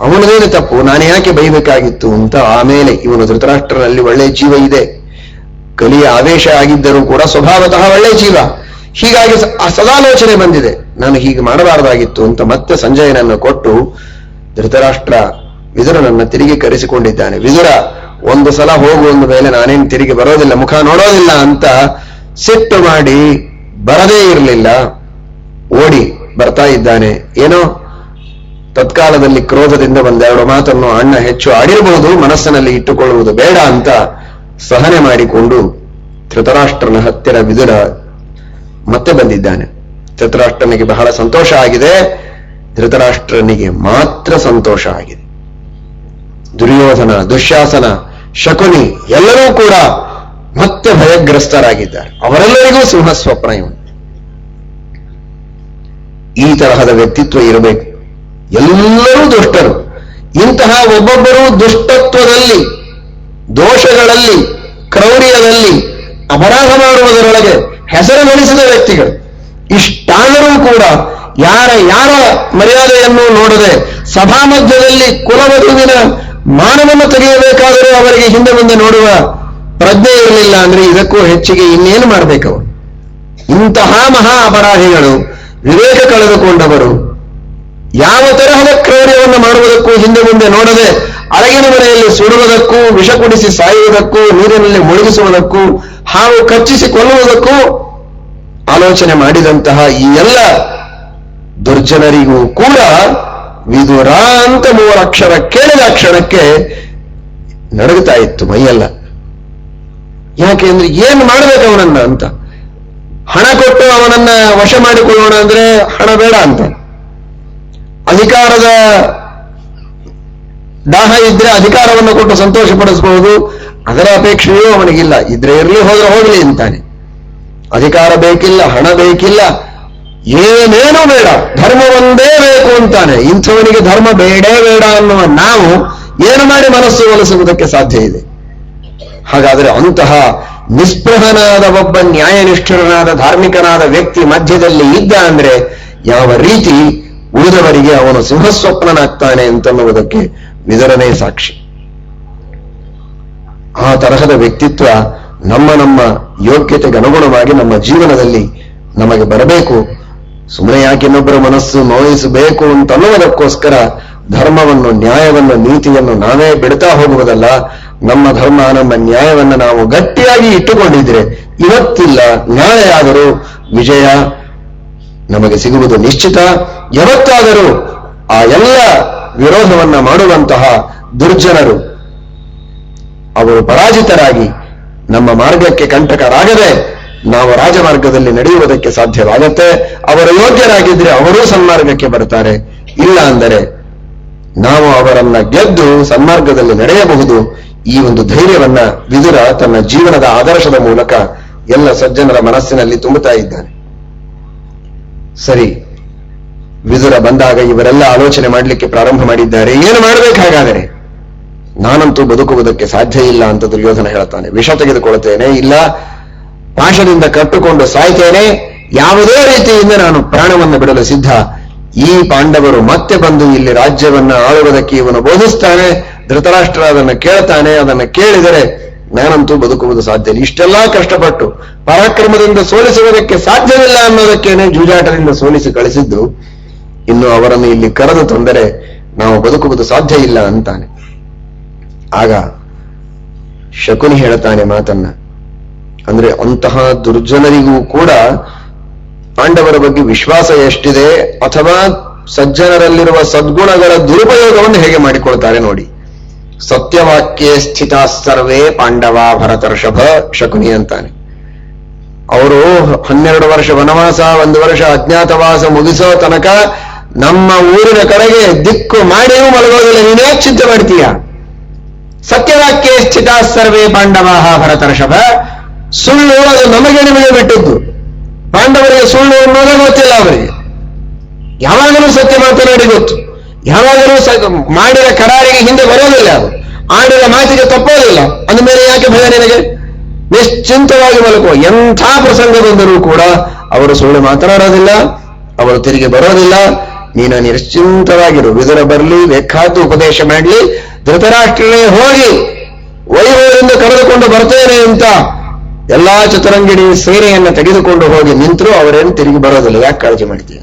ಅವನದೇನು ತಪ್ಪು, ನಾನು ಯಾಕೆ ಬೈಬೇಕಾಗಿತ್ತು ಅಂತ. ಆಮೇಲೆ ಇವನು ಧೃತರಾಷ್ಟ್ರನಲ್ಲಿ ಒಳ್ಳೆ ಜೀವ ಇದೆ, ಕಲಿಯ ಆವೇಶ ಆಗಿದ್ದರೂ ಕೂಡ ಸ್ವಭಾವತಃ ಒಳ್ಳೆ ಜೀವ. ಹೀಗಾಗಿ ಸದಾಲೋಚನೆ ಬಂದಿದೆ, ನಾನು ಹೀಗೆ ಮಾಡಬಾರದಾಗಿತ್ತು ಅಂತ ಮತ್ತೆ ಸಂಜಯನನ್ನು ಕೊಟ್ಟು ಧೃತರಾಷ್ಟ್ರ ವಿದುರನನ್ನ ತಿರುಗಿ ಕರೆಸಿಕೊಂಡಿದ್ದಾನೆ. ವಿದುರ ಒಂದು ಸಲ ಹೋಗುವಂದ ಮೇಲೆ ನಾನೇನು ತಿರುಗಿ ಬರೋದಿಲ್ಲ, ಮುಖ ನೋಡೋದಿಲ್ಲ ಅಂತ ಸಿಟ್ಟು ಮಾಡಿ ಬರದೇ ಇರಲಿಲ್ಲ. ಓಡಿ ಬರ್ತಾ ಇದ್ದಾನೆ. ಏನೋ ತತ್ಕಾಲದಲ್ಲಿ ಕ್ರೋಧದಿಂದ ಒಂದೆರಡು ಮಾತನ್ನು ಅಣ್ಣ ಹೆಚ್ಚು ಆಡಿರಬಹುದು, ಮನಸ್ಸಿನಲ್ಲಿ ಇಟ್ಟುಕೊಳ್ಳುವುದು ಬೇಡ ಅಂತ ಸಹನೆ ಮಾಡಿಕೊಂಡು ಧೃತರಾಷ್ಟ್ರನ ಹತ್ತಿರ ವಿದುರ ಮತ್ತೆ ಬಂದಿದ್ದಾನೆ. ಧೃತರಾಷ್ಟ್ರನಿಗೆ ಬಹಳ ಸಂತೋಷ ಆಗಿದೆ. ಧೃತರಾಷ್ಟ್ರನಿಗೆ ಮಾತ್ರ ಸಂತೋಷ ಆಗಿದೆ. ದುರ್ಯೋಧನ, ದುಶ್ಯಾಸನ, ಶಕುನಿ ಎಲ್ಲರೂ ಕೂಡ ಮತ್ತೆ ಭಯಗ್ರಸ್ತರಾಗಿದ್ದಾರೆ. ಅವರೆಲ್ಲರಿಗೂ ಸಿಂಹ ಸ್ವಪ್ನ ಇವನು. ಈ ತರಹದ ವ್ಯಕ್ತಿತ್ವ ಇರಬೇಕು. ಎಲ್ಲರೂ ದುಷ್ಟರು. ಇಂತಹ ಒಬ್ಬೊಬ್ಬರು ದುಷ್ಟತ್ವದಲ್ಲಿ, ದೋಷಗಳಲ್ಲಿ, ಕ್ರೌರ್ಯದಲ್ಲಿ, ಅಪರಾಧ ಮಾಡುವುದರೊಳಗೆ ಹೆಸರು ಗಳಿಸಿದ ವ್ಯಕ್ತಿಗಳು. ಇಷ್ಟಾದರೂ ಕೂಡ ಯಾರ ಮರ್ಯಾದೆಯನ್ನು ನೋಡದೆ ಸಭಾ ಮಧ್ಯದಲ್ಲಿ ಕುಲವಧುವಿನ ಮಾನವನ್ನು ತೆಗೆಯಬೇಕಾದರೂ ಅವರಿಗೆ ಹಿಂದೆ ಮುಂದೆ ನೋಡುವ ಪ್ರಜ್ಞೆ ಇರಲಿಲ್ಲ. ಅಂದ್ರೆ ಇದಕ್ಕೂ ಹೆಚ್ಚಿಗೆ ಇನ್ನೇನು ಮಾಡಬೇಕವರು? ಇಂತಹ ಮಹಾ ಅಪರಾಧಿಗಳು, ವಿವೇಕ ಕಳೆದುಕೊಂಡವರು, ಯಾವ ತರಹದ ಕ್ರೌರ್ಯವನ್ನು ಮಾಡುವುದಕ್ಕೂ ಹಿಂದೆ ಮುಂದೆ ನೋಡದೆ ಅರಗಿನ ಮನೆಯಲ್ಲಿ ಸುಡುವುದಕ್ಕೂ, ವಿಷ ಕುಡಿಸಿ ಸಾಯುವುದಕ್ಕೂ, ನೀರಿನಲ್ಲಿ ಮುಳುಗಿಸುವುದಕ್ಕೂ, ಹಾವು ಕಚ್ಚಿಸಿ ಕೊಲ್ಲುವುದಕ್ಕೂ ಆಲೋಚನೆ ಮಾಡಿದಂತಹ ಈ ಎಲ್ಲ ದುರ್ಜನರಿಗೂ ಕೂಡ ವಿದುರ ಅಂತ 3 ಅಕ್ಷರ ಕೇಳಿದ ಕ್ಷಣಕ್ಕೆ ನಡುಗುತ್ತಾ ಇತ್ತು ಮೈಯೆಲ್ಲ. ಯಾಕೆ ಅಂದ್ರೆ ಏನು ಮಾಡಬೇಕು ಅವನನ್ನ ಅಂತ. ಹಣ ಕೊಟ್ಟು ಅವನನ್ನ ವಶ ಮಾಡಿಕೊಳ್ಳೋಣ ಅಂದ್ರೆ ಹಣ ಬೇಡ ಅಂತ. ಅಧಿಕಾರದ ದಾಹ ಇದ್ರೆ ಅಧಿಕಾರವನ್ನು ಕೊಟ್ಟು ಸಂತೋಷ ಪಡಿಸಬಹುದು, ಅದರ ಅಪೇಕ್ಷೆಯೂ ಅವನಿಗಿಲ್ಲ. ಇದ್ರೆ ಇರಲಿ, ಹೋದ್ರೆ ಹೋಗಲಿ ಅಂತಾನೆ. ಅಧಿಕಾರ ಬೇಕಿಲ್ಲ, ಹಣ ಬೇಕಿಲ್ಲ, ಏನೇನೂ ಬೇಡ, ಧರ್ಮ ಒಂದೇ ಬೇಕು ಅಂತಾನೆ. ಇಂಥವನಿಗೆ ಧರ್ಮ ಬೇಡೇ ಬೇಡ ಅನ್ನುವ ನಾವು ಏನು ಮಾಡಿ ಮನಸ್ಸು ಒಲಿಸುವುದಕ್ಕೆ ಸಾಧ್ಯ ಇದೆ? ಹಾಗಾದರೆ ಅಂತಹ ನಿಸ್ಪೃಹನಾದ ಒಬ್ಬ ನ್ಯಾಯನಿಷ್ಠನಾದ ಧಾರ್ಮಿಕನಾದ ವ್ಯಕ್ತಿ ಮಧ್ಯದಲ್ಲಿ ಇದ್ದ ಅಂದ್ರೆ ಯಾವ ರೀತಿ ಉಳಿದವರಿಗೆ ಅವನು ಸಿಂಹಸ್ವಪ್ನನಾಗ್ತಾನೆ ಅಂತನ್ನುವುದಕ್ಕೆ ವಿದುರನೇ ಸಾಕ್ಷಿ. ಆ ತರಹದ ವ್ಯಕ್ತಿತ್ವ ನಮ್ಮ ಯೋಗ್ಯತೆಗೆ ಅನುಗುಣವಾಗಿ ನಮ್ಮ ಜೀವನದಲ್ಲಿ ನಮಗೆ ಬರಬೇಕು. ಸುಮ್ಮನೆ ಯಾಕೆ ಇನ್ನೊಬ್ಬರ ಮನಸ್ಸು ನೋಯಿಸಬೇಕು ಅಂತನ್ನುವುದಕ್ಕೋಸ್ಕರ ಧರ್ಮವನ್ನು, ನ್ಯಾಯವನ್ನು, ನೀತಿಯನ್ನು ನಾವೇ ಬಿಡ್ತಾ ಹೋಗುವುದಲ್ಲ. ನಮ್ಮ ಧರ್ಮ, ನಮ್ಮ ನ್ಯಾಯವನ್ನು ನಾವು ಗಟ್ಟಿಯಾಗಿ ಇಟ್ಟುಕೊಂಡಿದ್ರೆ ಇವತ್ತಿಲ್ಲ, ನಾಳೆ ಆದರೂ ವಿಜಯ ನಮಗೆ ಸಿಗುವುದು ನಿಶ್ಚಿತ. ಯಾವತ್ತಾದರೂ ಆ ಎಲ್ಲ ವಿರೋಧವನ್ನ ಮಾಡುವಂತಹ ದುರ್ಜನರು ಅವರು ಪರಾಜಿತರಾಗಿ ನಮ್ಮ ಮಾರ್ಗಕ್ಕೆ ಕಂಟಕರಾಗದೆ ನಾವು ರಾಜಮಾರ್ಗದಲ್ಲಿ ನಡೆಯುವುದಕ್ಕೆ ಸಾಧ್ಯವಾಗುತ್ತೆ. ಅವರು ಯೋಗ್ಯರಾಗಿದ್ರೆ ಅವರೂ ಸನ್ಮಾರ್ಗಕ್ಕೆ ಬರ್ತಾರೆ. ಇಲ್ಲ ಅಂದರೆ ನಾವು ಅವರನ್ನ ಗೆದ್ದು ಸನ್ಮಾರ್ಗದಲ್ಲಿ ನಡೆಯಬಹುದು. ಈ ಒಂದು ಧೈರ್ಯವನ್ನ ವಿದುರ ತನ್ನ ಜೀವನದ ಆದರ್ಶದ ಮೂಲಕ ಎಲ್ಲ ಸಜ್ಜನರ ಮನಸ್ಸಿನಲ್ಲಿ ತುಂಬುತ್ತಾ ಇದ್ದಾನೆ. ಸರಿ, ವಿದುರ ಬಂದಾಗ ಇವರೆಲ್ಲ ಆಲೋಚನೆ ಮಾಡಲಿಕ್ಕೆ ಪ್ರಾರಂಭ ಮಾಡಿದ್ದಾರೆ. ಏನು ಮಾಡಬೇಕಾಗಾದರೆ? ನಾನಂತೂ ಬದುಕುವುದಕ್ಕೆ ಸಾಧ್ಯ ಇಲ್ಲ ಅಂತ ದುರ್ಯೋಧನ ಹೇಳ್ತಾನೆ. ವಿಷ ತೆಗೆದುಕೊಳ್ತೇನೆ, ಇಲ್ಲ ಪಾಶದಿಂದ ಕಟ್ಟುಕೊಂಡು ಸಾಯ್ತೇನೆ, ಯಾವುದೇ ರೀತಿಯಿಂದ ನಾನು ಪ್ರಾಣವನ್ನು ಬಿಡಲು ಸಿದ್ಧ. ಈ ಪಾಂಡವರು ಮತ್ತೆ ಬಂದು ಇಲ್ಲಿ ರಾಜ್ಯವನ್ನ ಆಳುವುದಕ್ಕೆ ಇವನು ಬೋಧಿಸ್ತಾನೆ. ಧೃತರಾಷ್ಟ್ರ ಅದನ್ನು ಕೇಳ್ತಾನೆ. ಅದನ್ನು ಕೇಳಿದರೆ ನಾನಂತೂ ಬದುಕುವುದು ಸಾಧ್ಯ ಇಲ್ಲ. ಇಷ್ಟೆಲ್ಲಾ ಕಷ್ಟಪಟ್ಟು ಪರಾಕ್ರಮದಿಂದ ಸೋಲಿಸುವುದಕ್ಕೆ ಸಾಧ್ಯವಿಲ್ಲ ಅನ್ನೋದಕ್ಕೇನೆ ಜೂಜಾಟದಿಂದ ಸೋಲಿಸಿ ಕಳಿಸಿದ್ದು. ಇನ್ನು ಅವರನ್ನು ಇಲ್ಲಿ ಕರೆದು ತಂದರೆ ನಾವು ಬದುಕುವುದು ಸಾಧ್ಯ ಇಲ್ಲ ಅಂತಾನೆ. ಆಗ ಶಕುನಿ ಹೇಳ್ತಾನೆ ಮಾತನ್ನ. ಅಂದ್ರೆ ಅಂತಹ ದುರ್ಜನರಿಗೂ ಕೂಡ ಪಾಂಡವರ ಬಗ್ಗೆ ವಿಶ್ವಾಸ ಎಷ್ಟಿದೆ, ಅಥವಾ ಸಜ್ಜನರಲ್ಲಿರುವ ಸದ್ಗುಣಗಳ ದುರುಪಯೋಗವನ್ನು ಹೇಗೆ ಮಾಡಿಕೊಳ್ತಾರೆ ನೋಡಿ. ಸತ್ಯವಾಕ್ಯೇ ಸ್ಥಿತ ಸರ್ವೇ ಪಾಂಡವ ಭರತರ್ಷಭ, ಶಕುನಿ ಅಂತಾನೆ. ಅವರು 12 ವರ್ಷ ವನವಾಸ, 1 ವರ್ಷ ಅಜ್ಞಾತವಾಸ ಮುಗಿಸೋ ತನಕ ನಮ್ಮ ಊರಿನ ಕಡೆಗೆ ದಿಕ್ಕು ಮಾಡಿಯೂ ಮಲಗೋದಿಲ್ಲ. ನೀನ್ಯಾಕೆ ಚಿಂತೆ ಮಾಡ್ತೀಯ? ಸತ್ಯವಾಕ್ಯೇ ಸ್ಥಿತ ಸರ್ವೇ ಪಾಂಡವ ಭರತರ್ಷಭ. ಸುಳ್ಳು ಅದು ನಮಗೆ ನಿಮಗೆ ಬಿಟ್ಟದ್ದು. ಪಾಂಡವರಿಗೆ ಸುಳ್ಳು ಅನ್ನೋದೇ ಗೊತ್ತಿಲ್ಲ ಅವರಿಗೆ. ಯಾವಾಗಲೂ ಸತ್ಯ ಮಾತನಾಡಿ ಗೊತ್ತು, ಯಾವಾಗಲೂ ಮಾಡಿದ ಕರಾರಿಗೆ ಹಿಂದೆ ಬರೋದಿಲ್ಲ, ಅದು ಆಡಿದ ಮಾತಿಗೆ ತಪ್ಪೋದಿಲ್ಲ. ಅಂದಮೇಲೆ ಯಾಕೆ ಭಯ ನಿನಗೆ? ನಿಶ್ಚಿಂತವಾಗಿ ಮಲಕುವ. ಎಂಥ ಪ್ರಸಂಗ ಬಂದರೂ ಕೂಡ ಅವರು ಸುಳ್ಳು ಮಾತನಾಡೋದಿಲ್ಲ, ಅವರು ತಿರುಗಿ ಬರೋದಿಲ್ಲ. ನೀನು ನಿಶ್ಚಿಂತವಾಗಿರು. ವಿದುರ ಬರಲಿ, ಬೇಕಾದ್ದು ಉಪದೇಶ ಮಾಡಲಿ, ಧೃತರಾಷ್ಟ್ರನೇ ಹೋಗಿ ವೈಭವದಿಂದ ಕರೆದುಕೊಂಡು ಬರ್ತೇನೆ ಅಂತ ಎಲ್ಲಾ ಚತುರಂಗಿಣಿ ಸೇನೆಯನ್ನು ತೆಗೆದುಕೊಂಡು ಹೋಗಿ ನಿಂತರೂ ಅವರೇನು ತಿರುಗಿ ಬರೋದಿಲ್ಲ. ಯಾಕೆ ಕಾಳಜಿ ಮಾಡ್ತೀಯ?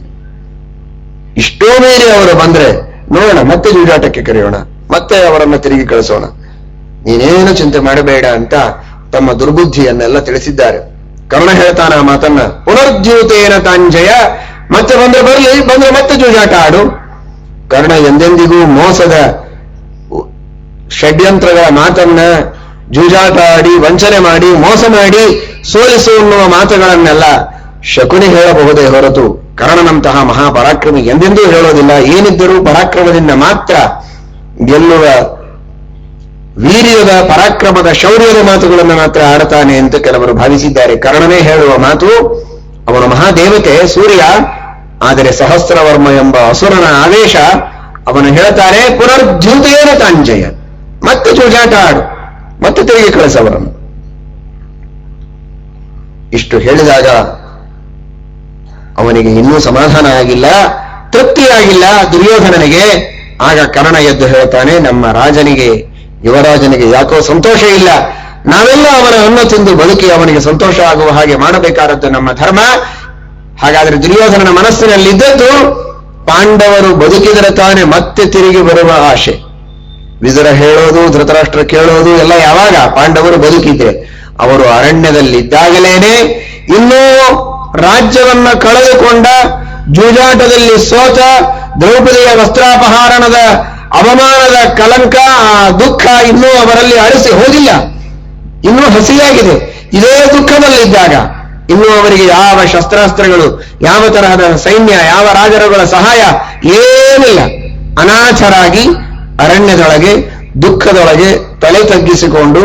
ಇಷ್ಟೋ ಮೀರಿ ಅವರು ಬಂದ್ರೆ ನೋಡೋಣ, ಮತ್ತೆ ಜೂಜಾಟಕ್ಕೆ ಕರೆಯೋಣ, ಮತ್ತೆ ಅವರನ್ನ ತಿರುಗಿ ಕಳಿಸೋಣ, ನೀನೇನು ಚಿಂತೆ ಮಾಡಬೇಡ ಅಂತ ತಮ್ಮ ದುರ್ಬುದ್ಧಿಯನ್ನೆಲ್ಲ ತಿಳಿಸಿದ್ದಾರೆ. ಕರ್ಣ ಹೇಳ್ತಾನ ಆ ಮಾತನ್ನ, ಪುನರ್ಜ್ಯೂತೇನ ತಾಂಜಯ, ಮತ್ತೆ ಬಂದ್ರೆ ಬರಲಿ, ಬಂದ್ರೆ ಮತ್ತೆ ಜೂಜಾಟ ಆಡು. ಕರ್ಣ ಎಂದೆಂದಿಗೂ ಮೋಸದ ಷಡ್ಯಂತ್ರಗಳ ಮಾತನ್ನ, ಜೂಜಾಟ ಆಡಿ ವಂಚನೆ ಮಾಡಿ ಮೋಸ ಮಾಡಿ ಸೋಲಿಸು ಎನ್ನುವ ಮಾತುಗಳನ್ನೆಲ್ಲ ಶಕುನಿ ಹೇಳಬಹುದೇ ಹೊರತು ಕರ್ಣನಂತಹ ಮಹಾಪರಾಕ್ರಮಿ ಎಂದೆಂದೂ ಹೇಳೋದಿಲ್ಲ. ಏನಿದ್ದರೂ ಪರಾಕ್ರಮದಿಂದ ಮಾತ್ರ ಗೆಲ್ಲುವ ವೀರ್ಯದ, ಪರಾಕ್ರಮದ, ಶೌರ್ಯದ ಮಾತುಗಳನ್ನು ಮಾತ್ರ ಆಡ್ತಾನೆ ಅಂತ ಕೆಲವರು ಭಾವಿಸಿದ್ದಾರೆ. ಕರ್ಣನೇ ಹೇಳುವ ಮಾತು, ಅವನು ಮಹಾದೇವತೆ ಸೂರ್ಯ, ಆದರೆ ಸಹಸ್ರವರ್ಮ ಎಂಬ ಅಸುರನ ಆವೇಶ. ಅವನು ಹೇಳ್ತಾನೆ, ಪುನರ್ಜ್ಯೂತೇನ ತಾಂಜಯ, ಮತ್ತೆ ಜೂಜಾಟ ಆಡು, ಮತ್ತೆ ತಿರುಗಿ ಕಳಿಸವರನ್ನು. ಇಷ್ಟು ಹೇಳಿದಾಗ ಅವನಿಗೆ ಇನ್ನೂ ಸಮಾಧಾನ ಆಗಿಲ್ಲ, ತೃಪ್ತಿಯಾಗಿಲ್ಲ ದುರ್ಯೋಧನನಿಗೆ. ಆಗ ಕರ್ಣ ಎದ್ದು ಹೇಳ್ತಾನೆ, ನಮ್ಮ ರಾಜನಿಗೆ, ಯುವರಾಜನಿಗೆ ಯಾಕೋ ಸಂತೋಷ ಇಲ್ಲ. ನಾವೆಲ್ಲ ಅವನ ಅನ್ನ ತಿಂದು ಬದುಕಿ ಅವನಿಗೆ ಸಂತೋಷ ಆಗುವ ಹಾಗೆ ಮಾಡಬೇಕಾದದ್ದು ನಮ್ಮ ಧರ್ಮ. ಹಾಗಾದ್ರೆ ದುರ್ಯೋಧನನ ಮನಸ್ಸಿನಲ್ಲಿದ್ದದ್ದು ಪಾಂಡವರು ಬದುಕಿದರೆ ತಾನೆ ಮತ್ತೆ ತಿರುಗಿ ಬರುವ ಆಶೆ. ವಿದುರ ಹೇಳೋದು, ಧೃತರಾಷ್ಟ್ರ ಕೇಳೋದು ಎಲ್ಲ ಯಾವಾಗ? ಪಾಂಡವರು ಬದುಕಿದ್ರೆ. ಅವರು ಅರಣ್ಯದಲ್ಲಿದ್ದಾಗಲೇನೆ, ಇನ್ನೂ ರಾಜ್ಯವನ್ನ ಕಳೆದುಕೊಂಡ, ಜೂಜಾಟದಲ್ಲಿ ಸೋತ, ದ್ರೌಪದಿಯ ವಸ್ತ್ರಾಪಹಾರಣದ ಅವಮಾನದ ಕಲಂಕ, ಆ ದುಃಖ ಇನ್ನೂ ಅವರಲ್ಲಿ ಅಳಿಸಿ ಹೋಗಿಲ್ಲ, ಇನ್ನೂ ಹಸಿಯಾಗಿದೆ. ಇದೇ ದುಃಖದಲ್ಲಿದ್ದಾಗ ಇನ್ನೂ ಅವರಿಗೆ ಯಾವ ಶಸ್ತ್ರಾಸ್ತ್ರಗಳು, ಯಾವ ತರಹದ ಸೈನ್ಯ, ಯಾವ ರಾಜರುಗಳ ಸಹಾಯ ಏನಿಲ್ಲ. ಅನಾಥರಾಗಿ ಅರಣ್ಯದೊಳಗೆ ದುಃಖದೊಳಗೆ ತಲೆ ತಗ್ಗಿಸಿಕೊಂಡು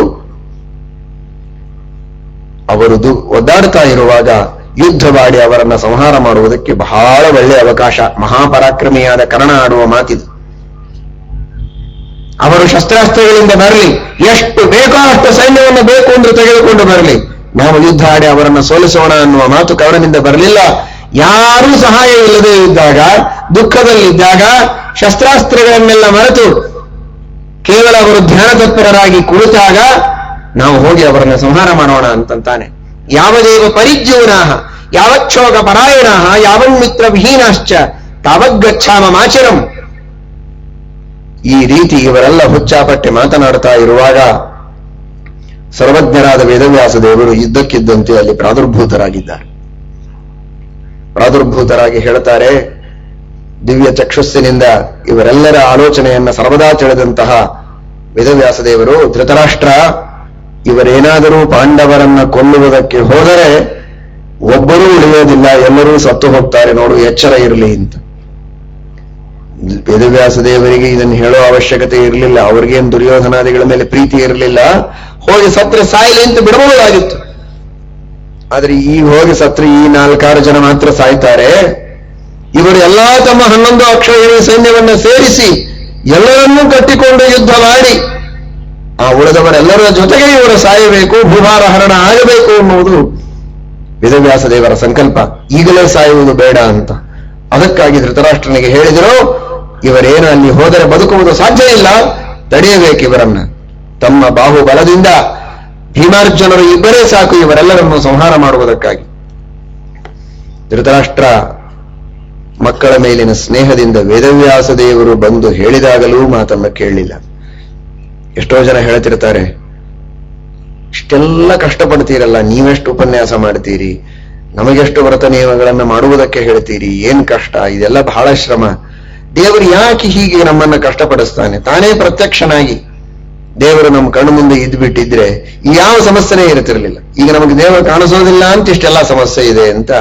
ಅವರು ಒದ್ದಾಡ್ತಾ ಇರುವಾಗ ಯುದ್ಧ ಮಾಡಿ ಅವರನ್ನ ಸಂಹಾರ ಮಾಡುವುದಕ್ಕೆ ಬಹಳ ಒಳ್ಳೆಯ ಅವಕಾಶ. ಮಹಾಪರಾಕ್ರಮಿಯಾದ ಕರ್ಣ ಆಡುವ ಮಾತಿದು. ಅವರು ಶಸ್ತ್ರಾಸ್ತ್ರಗಳಿಂದ ಬರಲಿ, ಎಷ್ಟು ಬೇಕೋ ಅಷ್ಟು ಸೈನ್ಯವನ್ನು ಬೇಕು ಎಂದು ತೆಗೆದುಕೊಂಡು ಬರಲಿ, ನಾವು ಯುದ್ಧ ಆಡಿ ಅವರನ್ನು ಸೋಲಿಸೋಣ ಅನ್ನುವ ಮಾತು ಕರ್ಣನಿಂದ ಬರಲಿಲ್ಲ. ಯಾರೂ ಸಹಾಯ ಇಲ್ಲದೆ ಇದ್ದಾಗ, ದುಃಖದಲ್ಲಿದ್ದಾಗ, ಶಸ್ತ್ರಾಸ್ತ್ರಗಳನ್ನೆಲ್ಲ ಮರೆತು ಕೇವಲ ಅವರು ಧ್ಯಾನ ತತ್ಪರರಾಗಿ ಕುಳಿತಾಗ ನಾವು ಹೋಗಿ ಅವರನ್ನು ಸಂಹಾರ ಮಾಡೋಣ ಅಂತಂತಾನೆ. ಯಾವದೇವ ಪರಿಜ್ಯೂನಾಹ ಯಾವಚ್ಛೋಗ ಪರಾಯಣಾಹ ಯಾವನ್ಮಿತ್ರ ವಿಹೀನಾಶ್ಚ ತಾವಗ್ಗಚ್ಛಾಮ ಮಾಚರಂ. ಈ ರೀತಿ ಇವರೆಲ್ಲ ಹುಚ್ಚಾಪಟ್ಟೆ ಮಾತನಾಡ್ತಾ ಇರುವಾಗ ಸರ್ವಜ್ಞರಾದ ವೇದವ್ಯಾಸ ದೇವರು ಇದ್ದಕ್ಕಿದ್ದಂತೆ ಅಲ್ಲಿ ಪ್ರಾದುರ್ಭೂತರಾಗಿದ್ದಾರೆ. ಪ್ರಾದುರ್ಭೂತರಾಗಿ ಹೇಳ್ತಾರೆ, ದಿವ್ಯ ಚಕ್ಷುಸ್ಸಿನಿಂದ ಇವರೆಲ್ಲರ ಆಲೋಚನೆಯನ್ನ ಸರ್ವದಾ ತಿಳಿದಂತಹ ವೇದವ್ಯಾಸ ದೇವರು, ಧೃತರಾಷ್ಟ್ರ, ಇವರೇನಾದರೂ ಪಾಂಡವರನ್ನ ಕೊಲ್ಲುವುದಕ್ಕೆ ಹೋದರೆ ಒಬ್ಬರೂ ಉಳಿಯೋದಿಲ್ಲ, ಎಲ್ಲರೂ ಸತ್ತು ಹೋಗ್ತಾರೆ ನೋಡು, ಎಚ್ಚರ ಇರಲಿ ಅಂತ. ವೇದವ್ಯಾಸ ದೇವರಿಗೆ ಇದನ್ನು ಹೇಳೋ ಅವಶ್ಯಕತೆ ಇರಲಿಲ್ಲ. ಅವ್ರಿಗೇನು ದುರ್ಯೋಧನಾದಿಗಳ ಮೇಲೆ ಪ್ರೀತಿ ಇರಲಿಲ್ಲ. ಹೋಗಿ ಸತ್ರೆ ಸಾಯಲಿ ಅಂತ ಬಿಡಬಹುದಾಗಿತ್ತು. ಆದ್ರೆ ಈ ಹೋಗಿ ಸತ್ರೆ ಈ 4-6 ಜನ ಮಾತ್ರ ಸಾಯ್ತಾರೆ. ಇವರು ಎಲ್ಲಾ ತಮ್ಮ 11 ಅಕ್ಷೋಹಿಣಿ ಸೈನ್ಯವನ್ನ ಸೇರಿಸಿ ಎಲ್ಲರನ್ನೂ ಕಟ್ಟಿಕೊಂಡು ಯುದ್ಧ ಮಾಡಿ ಆ ಉಳಿದವರೆಲ್ಲರ ಜೊತೆಗೆ ಇವರು ಸಾಯಬೇಕು, ಭೂಭಾರ ಹರಣ ಆಗಬೇಕು ಎನ್ನುವುದು ವೇದವ್ಯಾಸ ದೇವರ ಸಂಕಲ್ಪ. ಈಗಲೇ ಸಾಯುವುದು ಬೇಡ ಅಂತ. ಅದಕ್ಕಾಗಿ ಧೃತರಾಷ್ಟ್ರನಿಗೆ ಹೇಳಿದರು, ಇವರೇನು ಅಲ್ಲಿ ಹೋದರೆ ಬದುಕುವುದು ಸಾಧ್ಯ ಇಲ್ಲ, ತಡೆಯಬೇಕು ಇವರನ್ನ. ತಮ್ಮ ಬಾಹುಬಲದಿಂದ ಭೀಮಾರ್ಜುನರು ಇಬ್ಬರೇ ಸಾಕು ಇವರೆಲ್ಲರನ್ನು ಸಂಹಾರ ಮಾಡುವುದಕ್ಕಾಗಿ. ಧೃತರಾಷ್ಟ್ರ ಮಕ್ಕಳ ಮೇಲಿನ ಸ್ನೇಹದಿಂದ ವೇದವ್ಯಾಸ ದೇವರು ಬಂದು ಹೇಳಿದಾಗಲೂ ಮಾತನ್ನು ಕೇಳಲಿಲ್ಲ. ಎಷ್ಟೋ ಜನ ಹೇಳ್ತಿರ್ತಾರೆ, ಇಷ್ಟೆಲ್ಲ ಕಷ್ಟಪಡ್ತೀರಲ್ಲ, ನೀವೆಷ್ಟು ಉಪನ್ಯಾಸ ಮಾಡ್ತೀರಿ, ನಮಗೆಷ್ಟು ವ್ರತ ನಿಯಮಗಳನ್ನ ಮಾಡುವುದಕ್ಕೆ ಹೇಳ್ತೀರಿ, ಏನ್ ಕಷ್ಟ, ಇದೆಲ್ಲ ಬಹಳ ಶ್ರಮ. ದೇವರು ಯಾಕೆ ಹೀಗೆ ನಮ್ಮನ್ನ ಕಷ್ಟಪಡಿಸ್ತಾನೆ? ತಾನೇ ಪ್ರತ್ಯಕ್ಷನಾಗಿ ದೇವರು ನಮ್ಮ ಕಣ್ಣು ಮುಂದೆ ಇದ್ಬಿಟ್ಟಿದ್ರೆ ಯಾವ ಸಮಸ್ಯೆನೇ ಇರ್ತಿರ್ಲಿಲ್ಲ. ಈಗ ನಮಗೆ ದೇವರು ಕಾಣಿಸೋದಿಲ್ಲ ಅಂತ ಇಷ್ಟೆಲ್ಲ ಸಮಸ್ಯೆ ಇದೆ ಅಂತ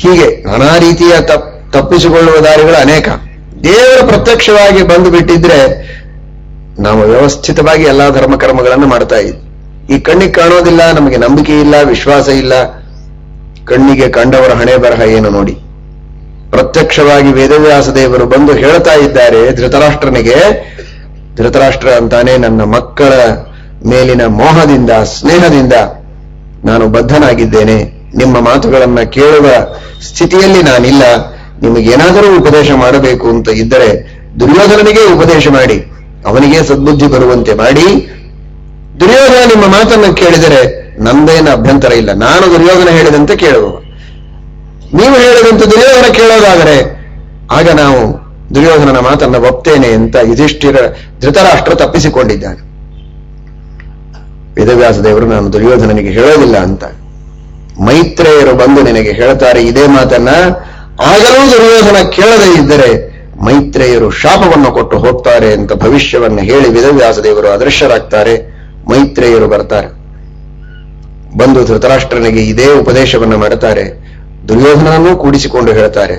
ಹೀಗೆ ನಾನಾ ರೀತಿಯ ತಪ್ಪಿಸಿಕೊಳ್ಳುವ ದಾರಿಗಳು ಅನೇಕ. ದೇವರು ಪ್ರತ್ಯಕ್ಷವಾಗಿ ಬಂದು ಬಿಟ್ಟಿದ್ರೆ ನಾವು ವ್ಯವಸ್ಥಿತವಾಗಿ ಎಲ್ಲಾ ಧರ್ಮ ಕರ್ಮಗಳನ್ನು ಮಾಡ್ತಾ ಇದ್ವಿ. ಈ ಕಣ್ಣಿಗೆ ಕಾಣೋದಿಲ್ಲ, ನಮಗೆ ನಂಬಿಕೆ ಇಲ್ಲ, ವಿಶ್ವಾಸ ಇಲ್ಲ. ಕಣ್ಣಿಗೆ ಕಂಡವರ ಹಣೆ ಬರಹ ಏನು ನೋಡಿ. ಪ್ರತ್ಯಕ್ಷವಾಗಿ ವೇದವ್ಯಾಸ ದೇವರು ಬಂದು ಹೇಳ್ತಾ ಇದ್ದಾರೆ ಧೃತರಾಷ್ಟ್ರನಿಗೆ. ಧೃತರಾಷ್ಟ್ರ ಅಂತಾನೆ, ನನ್ನ ಮಕ್ಕಳ ಮೇಲಿನ ಮೋಹದಿಂದ ಸ್ನೇಹದಿಂದ ನಾನು ಬದ್ಧನಾಗಿದ್ದೇನೆ, ನಿಮ್ಮ ಮಾತುಗಳನ್ನ ಕೇಳುವ ಸ್ಥಿತಿಯಲ್ಲಿ ನಾನಿಲ್ಲ. ನಿಮಗೇನಾದರೂ ಉಪದೇಶ ಮಾಡಬೇಕು ಅಂತ ಇದ್ದರೆ ದುರ್ಯೋಧನನಿಗೆ ಉಪದೇಶ ಮಾಡಿ, ಅವನಿಗೆ ಸದ್ಬುದ್ಧಿ ಬರುವಂತೆ ಮಾಡಿ. ದುರ್ಯೋಧನ ನಿಮ್ಮ ಮಾತನ್ನು ಕೇಳಿದರೆ ನಂದೇನು ಅಭ್ಯಂತರ ಇಲ್ಲ, ನಾನು ದುರ್ಯೋಧನ ಹೇಳಿದಂತೆ ಕೇಳುವ. ನೀವು ಹೇಳಿದಂತೆ ದುರ್ಯೋಧನ ಕೇಳೋದಾದರೆ ಆಗ ನಾವು ದುರ್ಯೋಧನನ ಮಾತನ್ನು ಒಪ್ತೇನೆ ಅಂತ ಧೃತರಾಷ್ಟ್ರ ತಪ್ಪಿಸಿಕೊಂಡಿದ್ದಾನೆ. ವೇದವ್ಯಾಸ ದೇವರು ನಾನು ದುರ್ಯೋಧನನಿಗೆ ಹೇಳೋದಿಲ್ಲ ಅಂತ. ಮೈತ್ರೇಯರು ಬಂದು ನಿನಗೆ ಹೇಳ್ತಾರೆ ಇದೇ ಮಾತನ್ನ. ಆಗಲೂ ದುರ್ಯೋಧನ ಕೇಳದೇ ಇದ್ದರೆ ಮೈತ್ರೇಯರು ಶಾಪವನ್ನು ಕೊಟ್ಟು ಹೋಗ್ತಾರೆ ಅಂತ ಭವಿಷ್ಯವನ್ನು ಹೇಳಿ ವೇದವ್ಯಾಸ ದೇವರು ಅದೃಶ್ಯರಾಗ್ತಾರೆ. ಮೈತ್ರೇಯರು ಬರ್ತಾರೆ, ಬಂದು ಧೃತರಾಷ್ಟ್ರನಿಗೆ ಇದೇ ಉಪದೇಶವನ್ನು ಮಾಡುತ್ತಾರೆ. ದುರ್ಯೋಧನನನ್ನೂ ಕೂಡಿಸಿಕೊಂಡು ಹೇಳ್ತಾರೆ.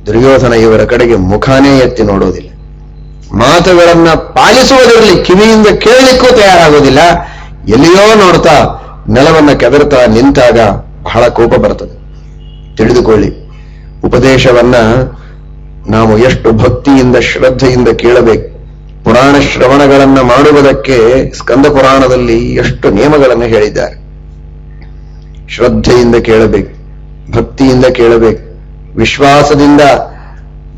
ದುರ್ಯೋಧನ ಇವರ ಕಡೆಗೆ ಮುಖಾನೇ ಎತ್ತಿ ನೋಡೋದಿಲ್ಲ, ಮಾತುಗಳನ್ನ ಪಾಲಿಸುವುದರಲ್ಲಿ ಕಿವಿಯಿಂದ ಕೇಳಲಿಕ್ಕೂ ತಯಾರಾಗೋದಿಲ್ಲ. ಎಲ್ಲಿಯೋ ನೋಡ್ತಾ ನೆಲವನ್ನ ಕೆದರ್ತಾ ನಿಂತಾಗ ಬಹಳ ಕೋಪ ಬರ್ತದೆ. ತಿಳಿದುಕೊಳ್ಳಿ, ಉಪದೇಶವನ್ನ ನಾವು ಎಷ್ಟು ಭಕ್ತಿಯಿಂದ ಶ್ರದ್ಧೆಯಿಂದ ಕೇಳಬೇಕು. ಪುರಾಣ ಶ್ರವಣಗಳನ್ನ ಮಾಡುವುದಕ್ಕೆ ಸ್ಕಂದ ಪುರಾಣದಲ್ಲಿ ಎಷ್ಟು ನಿಯಮಗಳನ್ನು ಹೇಳಿದ್ದಾರೆ. ಶ್ರದ್ಧೆಯಿಂದ ಕೇಳಬೇಕು, ಭಕ್ತಿಯಿಂದ ಕೇಳಬೇಕು, ವಿಶ್ವಾಸದಿಂದ.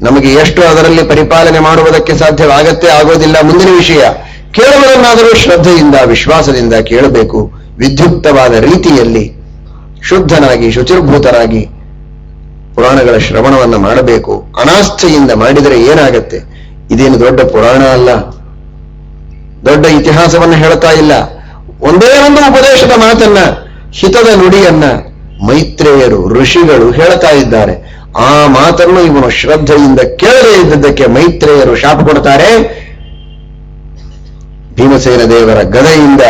ನಮಗೆ ಎಷ್ಟು ಅದರಲ್ಲಿ ಪರಿಪಾಲನೆ ಮಾಡುವುದಕ್ಕೆ ಸಾಧ್ಯವಾಗತ್ತೆ ಆಗೋದಿಲ್ಲ ಮುಂದಿನ ವಿಷಯ. ಕೇಳುವುದನ್ನಾದರೂ ಶ್ರದ್ಧೆಯಿಂದ ವಿಶ್ವಾಸದಿಂದ ಕೇಳಬೇಕು. ವಿದ್ಯುಕ್ತವಾದ ರೀತಿಯಲ್ಲಿ ಶುದ್ಧನಾಗಿ ಶುಚಿರ್ಭೂತರಾಗಿ ಪುರಾಣಗಳ ಶ್ರವಣವನ್ನ ಮಾಡಬೇಕು. ಅನಾಸ್ಥೆಯಿಂದ ಮಾಡಿದರೆ ಏನಾಗತ್ತೆ? ಇದೇನು ದೊಡ್ಡ ಪುರಾಣ ಅಲ್ಲ, ದೊಡ್ಡ ಇತಿಹಾಸವನ್ನು ಹೇಳ್ತಾ ಇಲ್ಲ. ಒಂದೇ ಒಂದು ಉಪದೇಶದ ಮಾತನ್ನ, ಹಿತದ ನುಡಿಯನ್ನ ಮೈತ್ರೇಯರು ಋಷಿಗಳು ಹೇಳ್ತಾ ಇದ್ದಾರೆ. ಆ ಮಾತನ್ನು ಇವನು ಶ್ರದ್ಧೆಯಿಂದ ಕೇಳದೇ ಇದ್ದದ್ದಕ್ಕೆ ಮೈತ್ರೇಯರು ಶಾಪ ಕೊಡ್ತಾರೆ. ಭೀಮಸೇನ ದೇವರ ಗದೆಯಿಂದ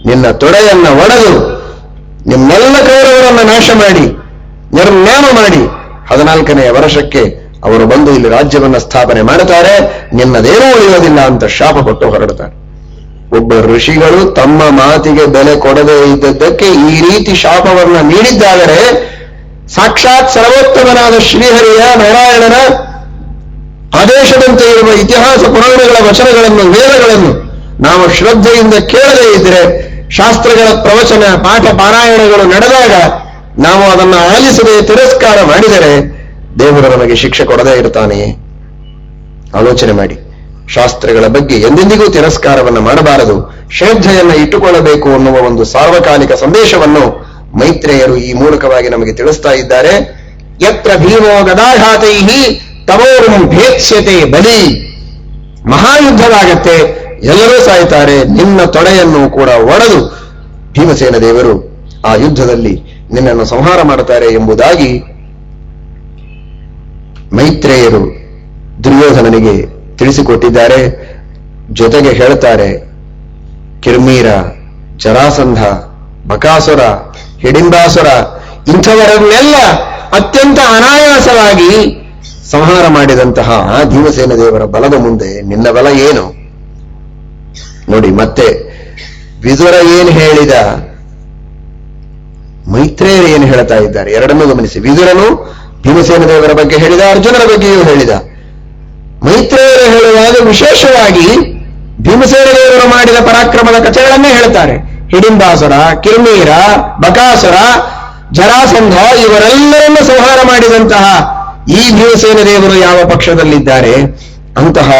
ನಿನ್ನ ತೊಡೆಯನ್ನ ಒಡೆದು ನಿಮ್ಮೆಲ್ಲ ಕೌರವರನ್ನ ನಾಶ ಮಾಡಿ ನಿರ್ನಾಮ ಮಾಡಿ 14ನೇ ವರ್ಷಕ್ಕೆ ಅವರು ಬಂದು ಇಲ್ಲಿ ರಾಜ್ಯವನ್ನ ಸ್ಥಾಪನೆ ಮಾಡುತ್ತಾರೆ. ನಿನ್ನದೇನೂ ಉಳಿಯೋದಿಲ್ಲ ಅಂತ ಶಾಪ ಕೊಟ್ಟು ಹೊರಡುತ್ತಾರೆ. ಒಬ್ಬ ಋಷಿಗಳು ತಮ್ಮ ಮಾತಿಗೆ ಬೆಲೆ ಕೊಡದೇ ಇದ್ದದ್ದಕ್ಕೆ ಈ ರೀತಿ ಶಾಪವನ್ನ ನೀಡಿದ್ದಾದರೆ ಸಾಕ್ಷಾತ್ ಸರ್ವೋತ್ತಮನಾದ ಶ್ರೀಹರಿಯ ನಾರಾಯಣನ ಆದೇಶದಂತೆ ಇರುವ ಇತಿಹಾಸ ಪುರಾಣಗಳ ವಚನಗಳನ್ನು ವೇದಗಳನ್ನು ನಾವು ಶ್ರದ್ಧೆಯಿಂದ ಕೇಳದೇ ಇದ್ರೆ, ಶಾಸ್ತ್ರಗಳ ಪ್ರವಚನ ಪಾಠ ಪಾರಾಯಣಗಳು ನಡೆದಾಗ ನಾವು ಅದನ್ನು ಆಲಿಸದೆ ತಿರಸ್ಕಾರ ಮಾಡಿದರೆ ದೇವರು ನಮಗೆ ಶಿಕ್ಷೆ ಕೊಡದೇ ಇರ್ತಾನೆಯೇ? ಆಲೋಚನೆ ಮಾಡಿ. ಶಾಸ್ತ್ರಗಳ ಬಗ್ಗೆ ಎಂದೆಂದಿಗೂ ತಿರಸ್ಕಾರವನ್ನು ಮಾಡಬಾರದು, ಶ್ರದ್ಧೆಯನ್ನು ಇಟ್ಟುಕೊಳ್ಳಬೇಕು ಅನ್ನುವ ಒಂದು ಸಾರ್ವಕಾಲಿಕ ಸಂದೇಶವನ್ನು ಮೈತ್ರೇಯರು ಈ ಮೂಲಕವಾಗಿ ನಮಗೆ ತಿಳಿಸ್ತಾ ಇದ್ದಾರೆ. ಯತ್ರ ಭೀಮೋ ಗದಾಘಾತೈಹಿ ತಮೋರುಂ ಭೇತ್ಸ್ಯತೆ ಬಲಿ. ಮಹಾಯುದ್ಧವಾಗತ್ತೆ, ಎಲ್ಲರೂ ಸಾಯ್ತಾರೆ, ನಿನ್ನ ತೊಡೆಯನ್ನು ಕೂಡ ಒಡೆದು ಭೀಮಸೇನ ದೇವರು ಆ ಯುದ್ಧದಲ್ಲಿ ನಿನ್ನನ್ನು ಸಂಹಾರ ಮಾಡುತ್ತಾರೆ ಎಂಬುದಾಗಿ ಮೈತ್ರೇಯರು ದುರ್ಯೋಧನನಿಗೆ ತಿಳಿಸಿಕೊಟ್ಟಿದ್ದಾರೆ. ಜೊತೆಗೆ ಹೇಳ್ತಾರೆ, ಕಿರ್ಮೀರ, ಜರಾಸಂಧ, ಬಕಾಸುರ, ಹಿಡಿಂಬಾಸುರ ಇಂಥವರನ್ನೆಲ್ಲ ಅತ್ಯಂತ ಅನಾಯಾಸವಾಗಿ ಸಂಹಾರ ಮಾಡಿದಂತಹ ಭೀಮಸೇನ ದೇವರ ಬಲದ ಮುಂದೆ ನಿನ್ನ ಬಲ ಏನು? ನೋಡಿ, ಮತ್ತೆ ವಿದುರ ಏನು ಹೇಳಿದ, ಮೈತ್ರೇಯರು ಏನು ಹೇಳ್ತಾ ಇದ್ದಾರೆ, ಎರಡನ್ನೂ ಗಮನಿಸಿ. ವಿದುರನು ಭೀಮಸೇನ ದೇವರ ಬಗ್ಗೆ ಹೇಳಿದ, ಅರ್ಜುನನ ಬಗ್ಗೆಯೂ ಹೇಳಿದ. ಮೈತ್ರೇಯರು ಹೇಳುವಾಗ ವಿಶೇಷವಾಗಿ ಭೀಮಸೇನ ದೇವರು ಮಾಡಿದ ಪರಾಕ್ರಮದ ಕಥೆಗಳನ್ನೇ ಹೇಳ್ತಾರೆ. ಹಿಡಿಂಬಾಸುರ, ಕಿರ್ಮೀರ, ಬಕಾಸುರ, ಜರಾಸಂಧ ಇವರೆಲ್ಲರನ್ನು ಸಂಹಾರ ಮಾಡಿದಂತಹ ಈ ಭೀಮಸೇನ ದೇವರು ಯಾವ ಪಕ್ಷದಲ್ಲಿದ್ದಾರೆ, ಅಂತಹ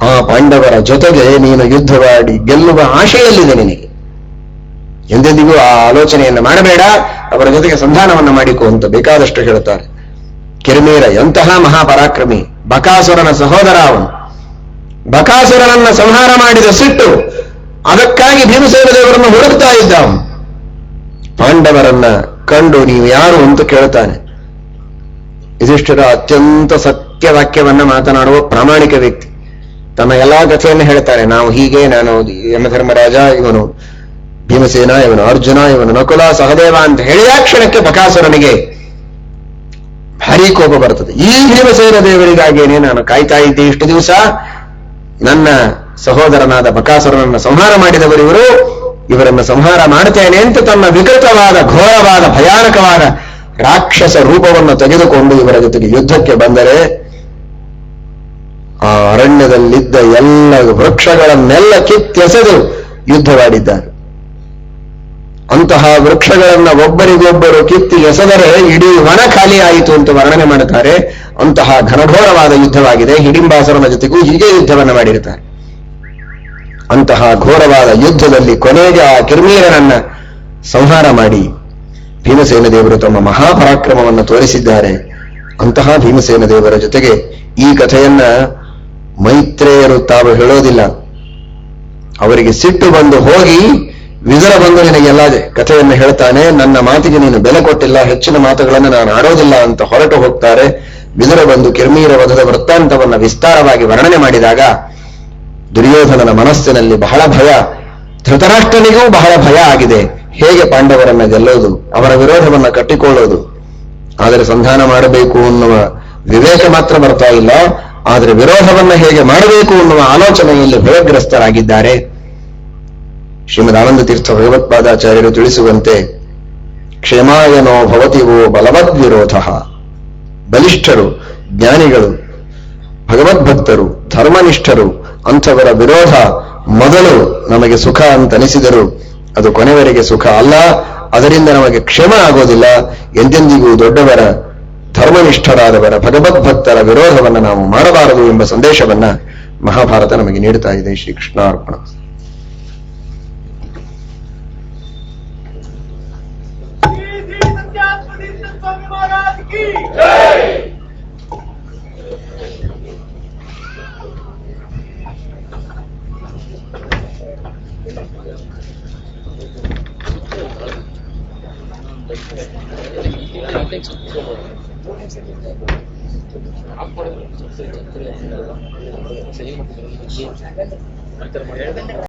ಆ ಪಾಂಡವರ ಜೊತೆಗೆ ನೀನು ಯುದ್ಧವಾಡಿ ಗೆಲ್ಲುವ ಆಶೆಯಲ್ಲಿದೆ ನಿನಗೆ. ಎಂದೆಂದಿಗೂ ಆ ಆಲೋಚನೆಯನ್ನು ಮಾಡಬೇಡ, ಅವರ ಜೊತೆಗೆ ಸಂಧಾನವನ್ನು ಮಾಡಿಕೊ ಅಂತ ಬೇಕಾದಷ್ಟು ಹೇಳುತ್ತಾರೆ. ಕಿರ್ಮೀರ ಎಂತಹ ಮಹಾಪರಾಕ್ರಮಿ, ಬಕಾಸುರನ ಸಹೋದರ ಅವನು. ಬಕಾಸುರನನ್ನ ಸಂಹಾರ ಮಾಡಿದ ಸಿಟ್ಟು, ಅದಕ್ಕಾಗಿ ಭೀಮಸೇನ ದೇವರನ್ನು ಹುಡುಕ್ತಾ ಇದ್ದ ಅವನು. ಪಾಂಡವರನ್ನ ಕಂಡು ನೀವು ಯಾರು ಅಂತ ಕೇಳ್ತಾನೆ. ಯುಧಿಷ್ಠಿರ ಅತ್ಯಂತ ಸತ್ಯವಾಕ್ಯವನ್ನ ಮಾತನಾಡುವ ಪ್ರಾಮಾಣಿಕ ವ್ಯಕ್ತಿ. ತನ್ನ ಎಲ್ಲಾ ಕಥೆಯನ್ನು ಹೇಳ್ತಾರೆ. ನಾವು ಹೀಗೆ, ನಾನು ಯಮಧರ್ಮರಾಜ, ಇವನು ಭೀಮಸೇನ, ಇವನು ಅರ್ಜುನ, ಇವನು ನಕುಲ, ಸಹದೇವ ಅಂತ ಹೇಳಿದ ಕ್ಷಣಕ್ಕೆ ಬಕಾಸುರನಿಗೆ ಭಾರೀ ಕೋಪ ಬರ್ತದೆ. ಈ ಭೀಮಸೇನ ದೇವರಿಗಾಗೇನೆ ನಾನು ಕಾಯ್ತಾ ಇದ್ದೆ ಇಷ್ಟು ದಿವಸ. ನನ್ನ ಸಹೋದರನಾದ ಬಕಾಸುರನನ್ನ ಸಂಹಾರ ಮಾಡಿದವರು ಇವರನ್ನು ಸಂಹಾರ ಮಾಡ್ತೇನೆ ಅಂತ ತನ್ನ ವಿಕೃತವಾದ ಘೋರವಾದ ಭಯಾನಕವಾದ ರಾಕ್ಷಸ ರೂಪವನ್ನು ತೆಗೆದುಕೊಂಡು ಇವರ ಜೊತೆಗೆ ಯುದ್ಧಕ್ಕೆ ಬಂದರೆ ಆ ಅರಣ್ಯದಲ್ಲಿದ್ದ ಎಲ್ಲ ವೃಕ್ಷಗಳನ್ನೆಲ್ಲ ಕಿತ್ತೆಸೆದು ಯುದ್ಧವಾಡಿದ್ದಾರೆ. ಅಂತಹ ವೃಕ್ಷಗಳನ್ನ ಒಬ್ಬರಿಗೊಬ್ಬರು ಕಿತ್ತಿ ಎಸೆದರೆ ಇಡೀ ವನ ಖಾಲಿ ಆಯಿತು ಅಂತ ವರ್ಣನೆ ಮಾಡುತ್ತಾರೆ. ಅಂತಹ ಘನಘೋರವಾದ ಯುದ್ಧವಾಗಿದೆ. ಹಿಡಿಂಬಾಸುರನ ಜೊತೆಗೂ ಹೀಗೆ ಯುದ್ಧವನ್ನು ಮಾಡಿರುತ್ತಾರೆ. ಅಂತಹ ಘೋರವಾದ ಯುದ್ಧದಲ್ಲಿ ಕೊನೆಗೆ ಆ ಕಿರ್ಮೀರನನ್ನ ಸಂಹಾರ ಮಾಡಿ ಭೀಮಸೇನ ದೇವರು ತಮ್ಮ ಮಹಾಪರಾಕ್ರಮವನ್ನು ತೋರಿಸಿದ್ದಾರೆ. ಅಂತಹ ಭೀಮಸೇನ ದೇವರ ಜೊತೆಗೆ ಈ ಕಥೆಯನ್ನ ಮೈತ್ರೇಯರು ತಾವು ಹೇಳೋದಿಲ್ಲ. ಅವರಿಗೆ ಸಿಟ್ಟು ಬಂದು ಹೋಗಿ ವಿದುರ ಬಂದು ನಿನಗೆಲ್ಲ ಕಥೆಯನ್ನು ಹೇಳ್ತಾನೆ, ನನ್ನ ಮಾತಿಗೆ ನೀನು ಬೆಲೆ ಕೊಟ್ಟಿಲ್ಲ, ಹೆಚ್ಚಿನ ಮಾತುಗಳನ್ನು ನಾನು ಆಡೋದಿಲ್ಲ ಅಂತ ಹೊರಟು ಹೋಗ್ತಾರೆ. ವಿದುರ ಬಂದು ಕಿರ್ಮೀರ ವಧದ ವೃತ್ತಾಂತವನ್ನು ವಿಸ್ತಾರವಾಗಿ ವರ್ಣನೆ ಮಾಡಿದಾಗ ದುರ್ಯೋಧನನ ಮನಸ್ಸಿನಲ್ಲಿ ಬಹಳ ಭಯ, ಧೃತರಾಷ್ಟ್ರನಿಗೂ ಬಹಳ ಭಯ ಆಗಿದೆ. ಹೇಗೆ ಪಾಂಡವರನ್ನ ಗೆಲ್ಲೋದು, ಅವರ ವಿರೋಧವನ್ನ ಕಟ್ಟಿಕೊಳ್ಳೋದು. ಆದರೆ ಸಂಧಾನ ಮಾಡಬೇಕು ಅನ್ನುವ ವಿವೇಕ ಮಾತ್ರ ಬರ್ತಾ ಇಲ್ಲ. ಆದರೆ ವಿರೋಧವನ್ನ ಹೇಗೆ ಮಾಡಬೇಕು ಅನ್ನುವ ಆಲೋಚನೆಯಲ್ಲಿ ಭಯಗ್ರಸ್ತರಾಗಿದ್ದಾರೆ. ಶ್ರೀಮದ್ ಆನಂದ ತೀರ್ಥ ಭಗವತ್ಪಾದಾಚಾರ್ಯರು ತಿಳಿಸುವಂತೆ ಕ್ಷೇಮಾಯನೋ ಭವತಿವೋ ಬಲವದ್ವಿರೋಧ. ಬಲಿಷ್ಠರು, ಜ್ಞಾನಿಗಳು, ಭಗವದ್ಭಕ್ತರು, ಧರ್ಮನಿಷ್ಠರು ಅಂಥವರ ವಿರೋಧ ಮೊದಲು ನಮಗೆ ಸುಖ ಅಂತನಿಸಿದರು ಅದು ಕೊನೆವರೆಗೆ ಸುಖ ಅಲ್ಲ. ಅದರಿಂದ ನಮಗೆ ಕ್ಷೇಮ ಆಗೋದಿಲ್ಲ. ಎಂದೆಂದಿಗೂ ದೊಡ್ಡವರ, ಧರ್ಮನಿಷ್ಠರಾದವರ, ಭಗವದ್ಭಕ್ತರ ವಿರೋಧವನ್ನು ನಾವು ಮಾಡಬಾರದು ಎಂಬ ಸಂದೇಶವನ್ನ ಮಹಾಭಾರತ ನಮಗೆ ನೀಡುತ್ತಾ ಇದೆ. ಶ್ರೀಕೃಷ್ಣಾರ್ಪಣ.